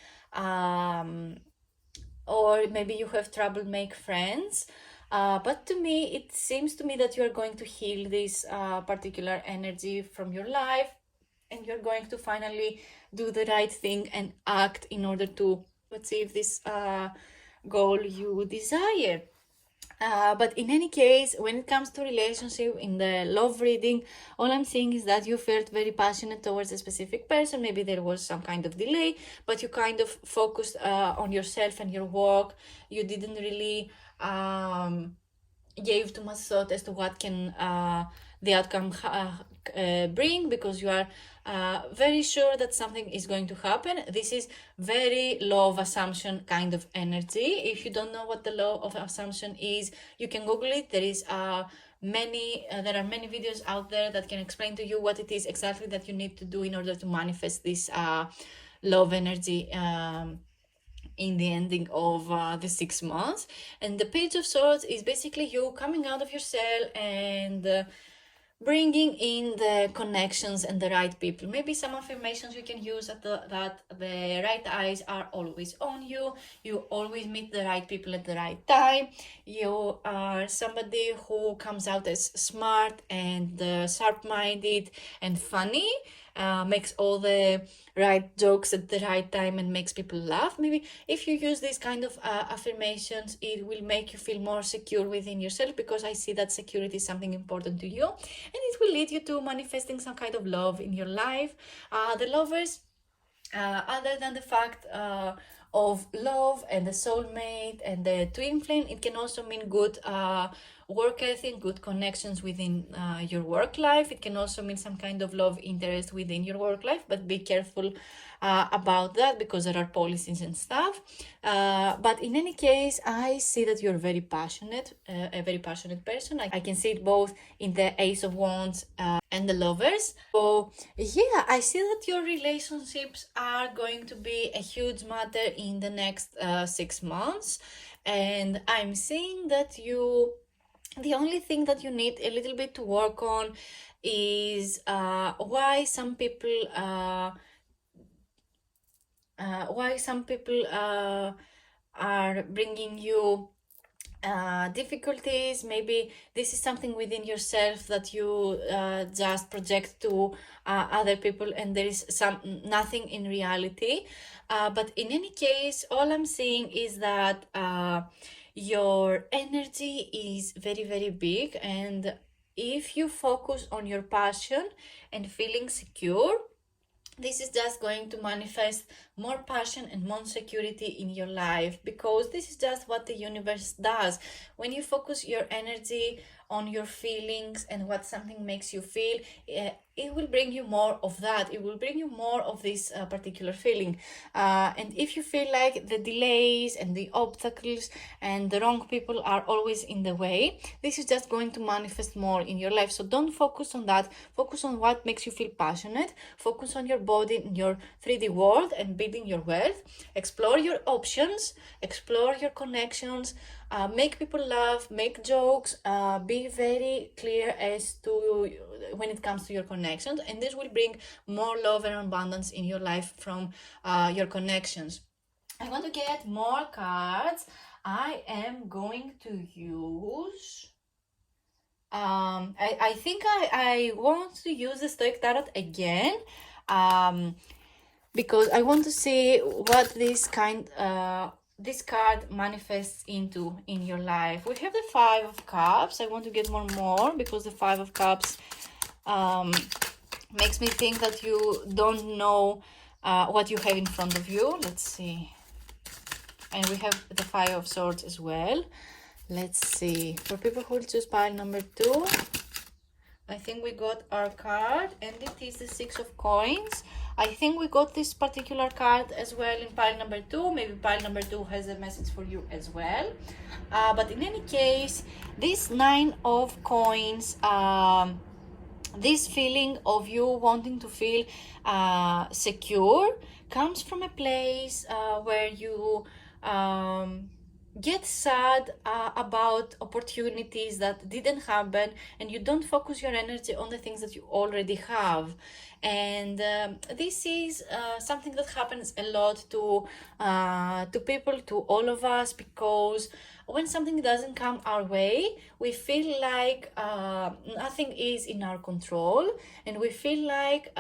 or maybe you have trouble make friends. But to me, it seems to me that you are going to heal this particular energy from your life, and you're going to finally do the right thing and act in order to achieve this goal you desire. But in any case, when it comes to relationship in the love reading, all I'm seeing is that you felt very passionate towards a specific person. Maybe there was some kind of delay, but you kind of focused on yourself and your work. You didn't really gave too much thought as to what can the outcome bring, because you are very sure that something is going to happen. This is very law of assumption kind of energy. If you don't know what the law of assumption is, you can Google it. There are many videos out there that can explain to you what it is exactly that you need to do in order to manifest this love energy in the ending of the 6 months. And the Page of Swords is basically you coming out of your cell and bringing in the connections and the right people. Maybe some affirmations you can use that the right eyes are always on you. You always meet the right people at the right time. You are somebody who comes out as smart and sharp-minded and funny. Makes all the right jokes at the right time and makes people laugh. Maybe if you use these kind of affirmations, it will make you feel more secure within yourself, because I see that security is something important to you, and it will lead you to manifesting some kind of love in your life. The Lovers, other than the fact of love and the soulmate and the twin flame, it can also mean good work ethic, good connections within your work life. It can also mean some kind of love interest within your work life, but be careful about that, because there are policies and stuff. But in any case, I see that you're very passionate, a very passionate person. I can see it both in the Ace of Wands and the Lovers. So yeah, I see that your relationships are going to be a huge matter in the next 6 months, and I'm seeing that the only thing that you need a little bit to work on is why some people why some people are bringing you difficulties. Maybe this is something within yourself that you just project to other people, and there is nothing in reality. But in any case, all I'm saying is that your energy is very, very big, and if you focus on your passion and feeling secure, this is just going to manifest more passion and more security in your life, because this is just what the universe does. When you focus your energy on your feelings and what something makes you feel, it will bring you more of that. It will bring you more of this particular feeling. And if you feel like the delays and the obstacles and the wrong people are always in the way, this is just going to manifest more in your life. So don't focus on that. Focus on what makes you feel passionate. Focus on your body, in your 3D world, and building your wealth. Explore your options, explore your connections, make people laugh, make jokes, be very clear as to when it comes to your connections, and this will bring more love and abundance in your life from your connections. I want to get more cards. I am going to use I think I want to use the Stoic Tarot again, because I want to see what this card manifests into in your life. We have the Five of Cups. I want to get more because the Five of Cups makes me think that you don't know what you have in front of you. Let's see. And we have the Five of Swords as well. Let's see. For people who will choose pile number 2, I think we got our card, and it is the Six of Coins. I think we got this particular card as well in pile number 2. Maybe pile number 2 has a message for you as well. But in any case, this Nine of Coins, this feeling of you wanting to feel secure, comes from a place where you get sad about opportunities that didn't happen, and you don't focus your energy on the things that you already have. And this is something that happens a lot to people, to all of us, because when something doesn't come our way, we feel like nothing is in our control, and we feel like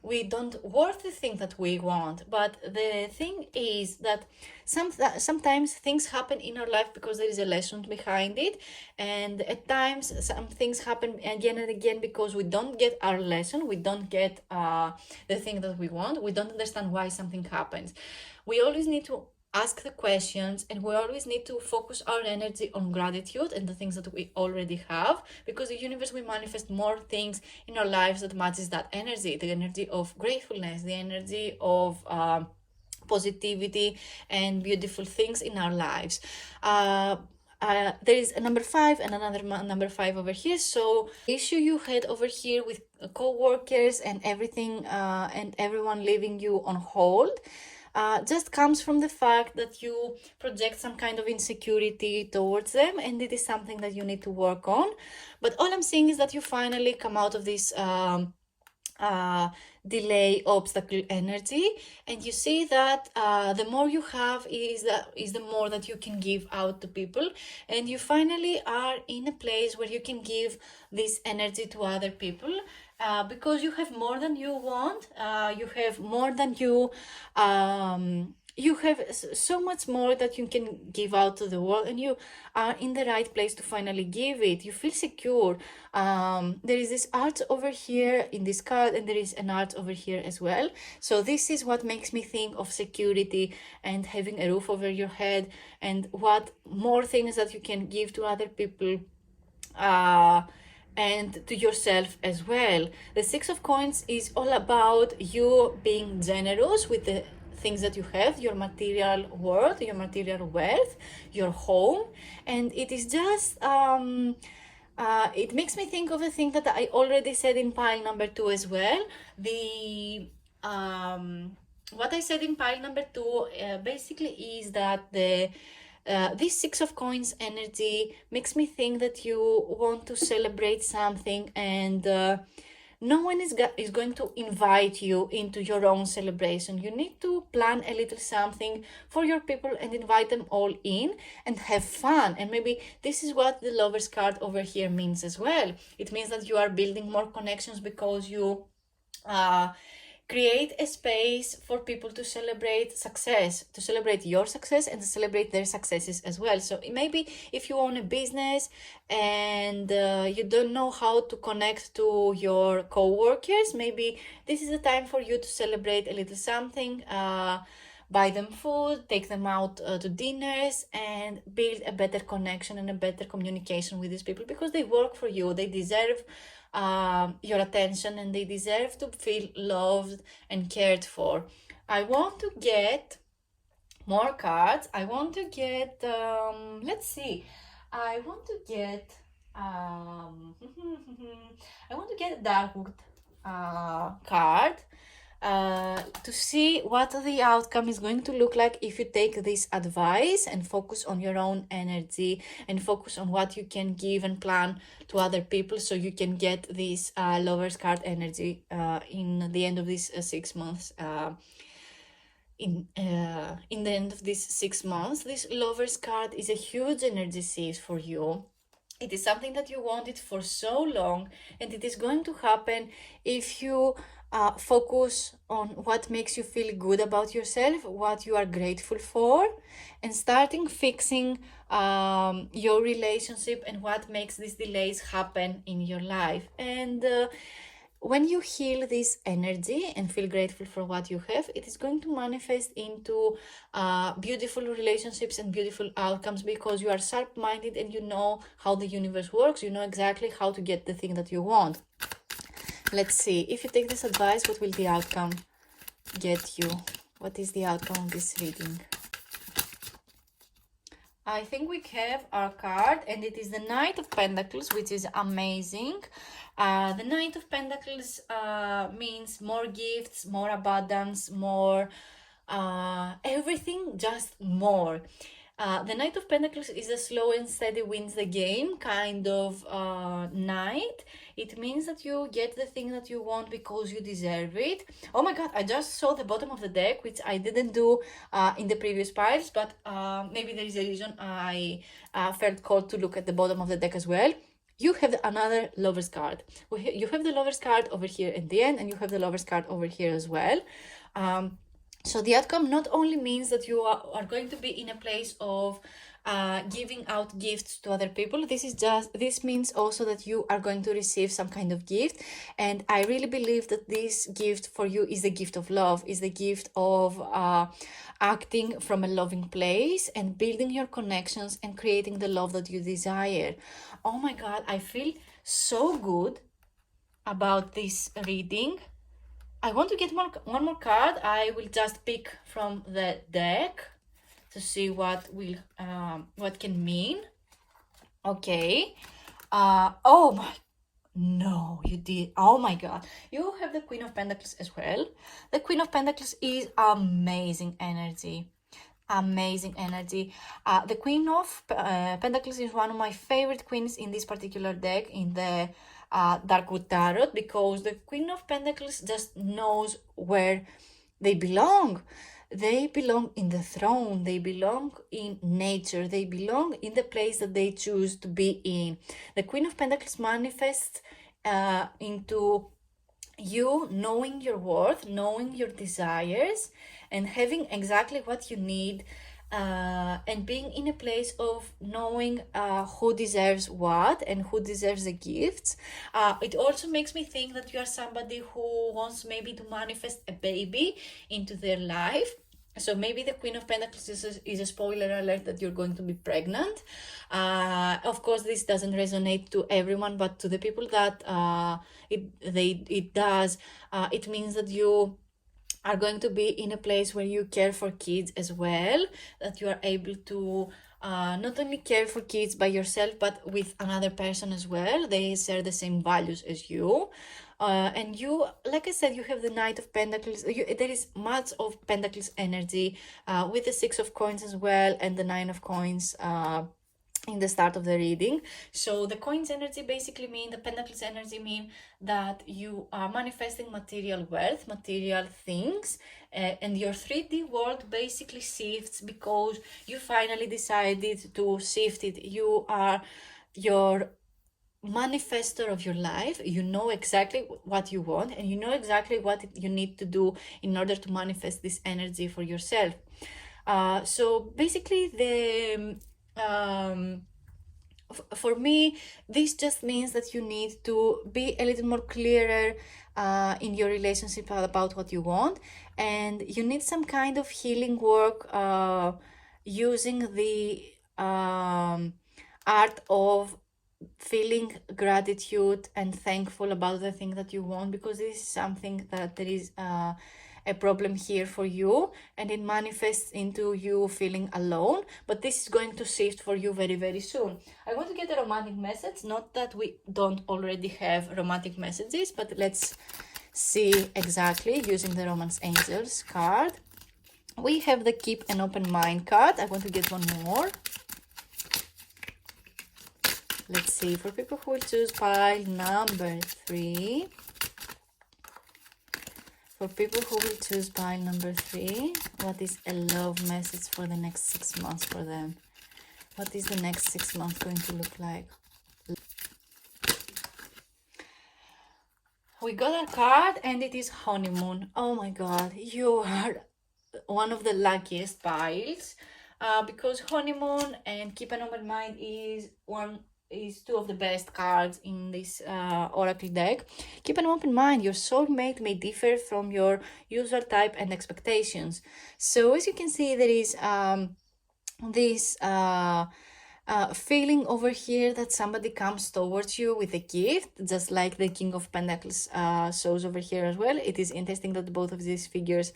we don't worth the thing that we want. But the thing is that sometimes things happen in our life because there is a lesson behind it, and at times some things happen again and again because we don't get our lesson, we don't get the thing that we want, we don't understand why something happens. We always need to ask the questions, and we always need to focus our energy on gratitude and the things that we already have, because the universe will manifest more things in our lives that matches that energy, the energy of gratefulness, the energy of positivity and beautiful things in our lives. There is a number 5 and another number 5 over here. So the issue you had over here with co-workers and everything and everyone leaving you on hold just comes from the fact that you project some kind of insecurity towards them, and it is something that you need to work on. But all I'm saying is that you finally come out of this delay, obstacle energy, and you see that the more you have is the more that you can give out to people, and you finally are in a place where you can give this energy to other people, because you have more than you want, you have more than you have so much more that you can give out to the world, and you are in the right place to finally give it. You feel secure. There is this art over here in this card, and there is an art over here as well. So this is what makes me think of security and having a roof over your head, and what more things that you can give to other people and to yourself as well. The Six of Coins is all about you being generous with the things that you have, your material worth, your material wealth, your home, and it is just it makes me think of a thing that I already said in pile number 2 as well. The what I said in pile number 2 basically is that this Six of Coins energy makes me think that you want to celebrate something, and no one is going to invite you into your own celebration. You need to plan a little something for your people and invite them all in and have fun. And maybe this is what the Lover's card over here means as well. It means that you are building more connections because you create a space for people to celebrate success, to celebrate your success and to celebrate their successes as well. So maybe if you own a business and you don't know how to connect to your co-workers, maybe this is the time for you to celebrate a little something, buy them food, take them out to dinners, and build a better connection and a better communication with these people, because they work for you. They deserve your attention and they deserve to feel loved and cared for. I want to get more cards. I want to get, let's see, I want to get, I want to get a Darkwood card. To see what the outcome is going to look like if you take this advice and focus on your own energy and focus on what you can give and plan to other people, so you can get this Lover's card energy in the end of these 6 months. In the end of these 6 months, this Lover's card is a huge energy shift for you. It is something that you wanted for so long, and it is going to happen if you focus on what makes you feel good about yourself, what you are grateful for, and starting fixing your relationship and what makes these delays happen in your life. And when you heal this energy and feel grateful for what you have, it is going to manifest into beautiful relationships and beautiful outcomes, because you are sharp-minded and you know how the universe works. You know exactly how to get the thing that you want. Let's see, if you take this advice, what will the outcome get you? What is the outcome of this reading? I think we have our card, and it is the Knight of Pentacles, which is amazing. The Knight of Pentacles means more gifts, more abundance, more everything, just more. The Knight of Pentacles is a slow and steady wins the game kind of knight. It means that you get the thing that you want because you deserve it. Oh my god, I just saw the bottom of the deck, which I didn't do in the previous piles, but maybe there is a reason I felt called to look at the bottom of the deck as well. You have another Lover's card. You have the Lover's card over here in the end, and you have the Lover's card over here as well. So the outcome not only means that you are going to be in a place of giving out gifts to other people. This means also that you are going to receive some kind of gift. And I really believe that this gift for you is the gift of love, is the gift of acting from a loving place and building your connections and creating the love that you desire. Oh my God, I feel so good about this reading. I want to get one more card. I will just pick from the deck to see what can mean. Okay. Oh my, no, you did. Oh my God. You have the Queen of Pentacles as well. The Queen of Pentacles is amazing energy. Amazing energy. The Queen of Pentacles is one of my favorite queens in this particular deck, in the Darkwood Tarot, because the Queen of Pentacles just knows where they belong. They belong in the throne. They belong in nature. They belong in the place that they choose to be in. The Queen of Pentacles manifests into you knowing your worth, knowing your desires, and having exactly what you need, and being in a place of knowing who deserves what and who deserves the gifts. It also makes me think that you are somebody who wants maybe to manifest a baby into their life. So maybe the Queen of Pentacles is a spoiler alert that you're going to be pregnant. Of course, this doesn't resonate to everyone, but to the people that it does, it means that you are going to be in a place where you care for kids as well, that you are able to not only care for kids by yourself, but with another person as well. They share the same values as you. And you, like I said, you have the Knight of Pentacles. There is much of Pentacles energy with the Six of Coins as well, and the Nine of Coins in the start of the reading. So the coins energy basically mean, the pentacles energy mean that you are manifesting material wealth, material things, and your 3D world basically shifts because you finally decided to shift it. You are your manifestor of your life. You know exactly what you want, and you know exactly what you need to do in order to manifest this energy for yourself. So basically for me, this just means that you need to be a little more clearer in your relationship about what you want, and you need some kind of healing work using the art of feeling gratitude and thankful about the thing that you want, because this is something that there is a problem here for you, and it manifests into you feeling alone, but this is going to shift for you very, very soon. I want to get a romantic message, not that we don't already have romantic messages, but let's see exactly using the Romance Angels card. We have the Keep an Open Mind card. I want to get one more. Let's see, for people who will choose pile number 3. For people who will choose pile number 3, what is a love message for the next 6 months for them? What is the next 6 months going to look like? We got a card and it is honeymoon. Oh my god, you are one of the luckiest piles, because honeymoon and keep an open mind is two of the best cards in this oracle deck. Keep an open mind. Your soulmate may differ from your usual type and expectations. So as you can see, there is this feeling over here that somebody comes towards you with a gift, just like the King of Pentacles shows over here as well. It is interesting that both of these figures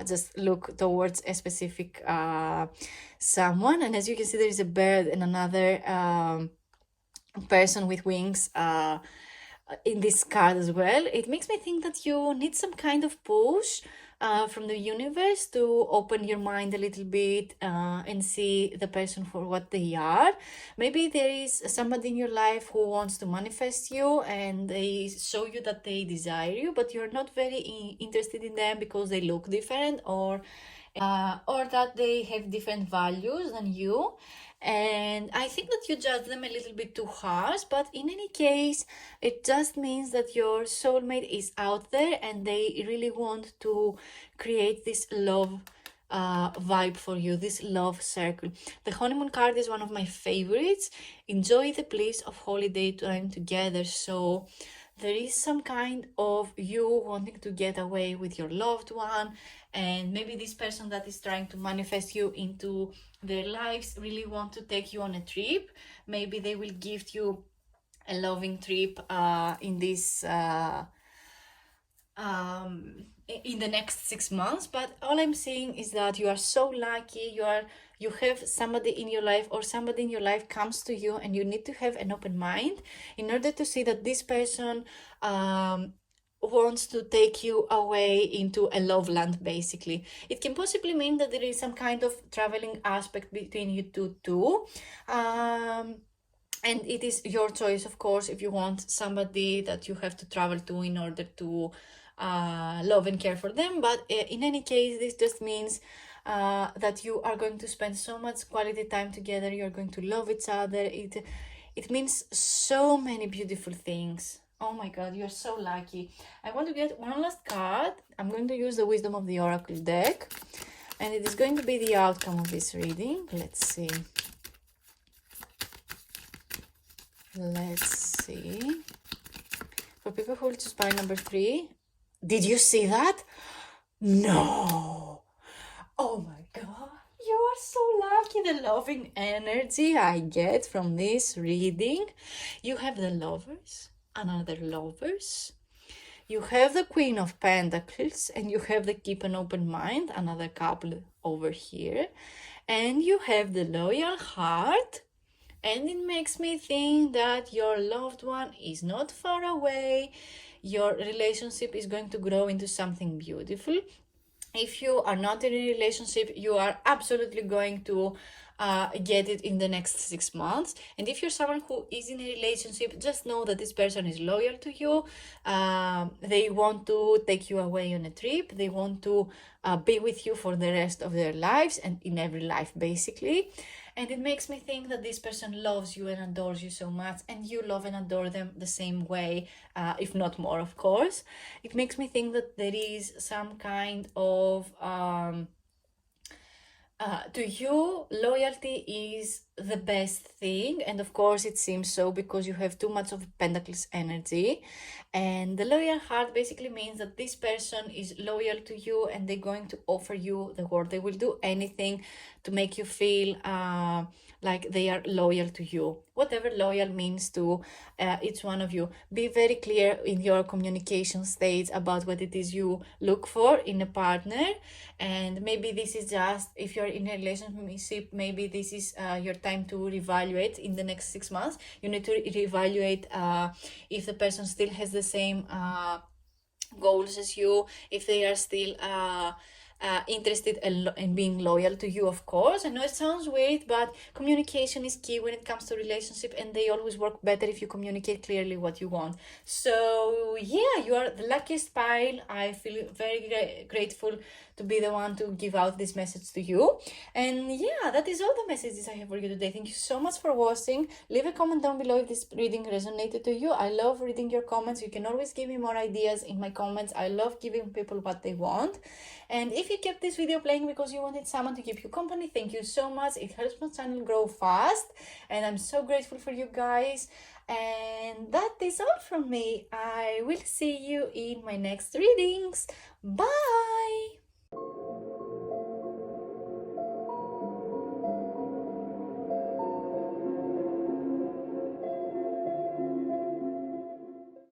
just look towards a specific someone, and as you can see, there is a bird and another person with wings in this card as well. It makes me think that you need some kind of push from the universe to open your mind a little bit and see the person for what they are. Maybe there is somebody in your life who wants to manifest you and they show you that they desire you, but you're not very interested in them because they look different, or that they have different values than you. And I think that you judge them a little bit too harsh, but in any case, it just means that your soulmate is out there and they really want to create this love vibe for you, this love circle. The honeymoon card is one of my favorites. Enjoy the bliss of holiday time together. So there is some kind of you wanting to get away with your loved one, and maybe this person that is trying to manifest you into their lives really want to take you on a trip. Maybe they will gift you a loving trip in this in the next 6 months. But all I'm saying is that you are so lucky. You have somebody in your life, or somebody in your life comes to you, and you need to have an open mind in order to see that this person wants to take you away into a love land. Basically, it can possibly mean that there is some kind of traveling aspect between you two too, and it is your choice, of course, if you want somebody that you have to travel to in order to love and care for them. But in any case, this just means that you are going to spend so much quality time together. You're going to love each other. It means so many beautiful things. Oh my god, you're so lucky. I want to get one last card. I'm going to use the Wisdom of the Oracle deck, and it is going to be the outcome of this reading. Let's see. For people who will choose pile number 3, did you see that? No. Oh my god. You are so lucky. The loving energy I get from this reading. You have the Lovers, another Lovers. You have the Queen of Pentacles, and you have the Keep an Open Mind, another couple over here. And you have the Loyal Heart. And it makes me think that your loved one is not far away. Your relationship is going to grow into something beautiful. If you are not in a relationship, you are absolutely going to get it in the next 6 months. And if you're someone who is in a relationship, just know that this person is loyal to you. They want to take you away on a trip. They want to be with you for the rest of their lives and in every life, basically. And it makes me think that this person loves you and adores you so much, and you love and adore them the same way, if not more, of course. It makes me think that there is some kind of to you, loyalty is the best thing, and of course, it seems so because you have too much of Pentacles energy. And the loyal heart basically means that this person is loyal to you and they're going to offer you the world. They will do anything to make you feel like they are loyal to you. Whatever loyal means to each one of you. Be very clear in your communication stage about what it is you look for in a partner. And maybe this is just, if you're in a relationship, maybe this is your time to reevaluate in the next 6 months. You need to reevaluate if the person still has the same goals as you, if they are still interested in being loyal to you, of course. I know it sounds weird, but communication is key when it comes to relationship, and they always work better if you communicate clearly what you want. So yeah, you are the luckiest pile. I feel very grateful to be the one to give out this message to you. And yeah, that is all the messages I have for you today. Thank you so much for watching. Leave a comment down below if this reading resonated to you. I love reading your comments. You can always give me more ideas in my comments. I love giving people what they want. And if you kept this video playing because you wanted someone to keep you company, thank you so much. It helps my channel grow fast, and I'm so grateful for you guys. And that is all from me. I will see you in my next readings. Bye!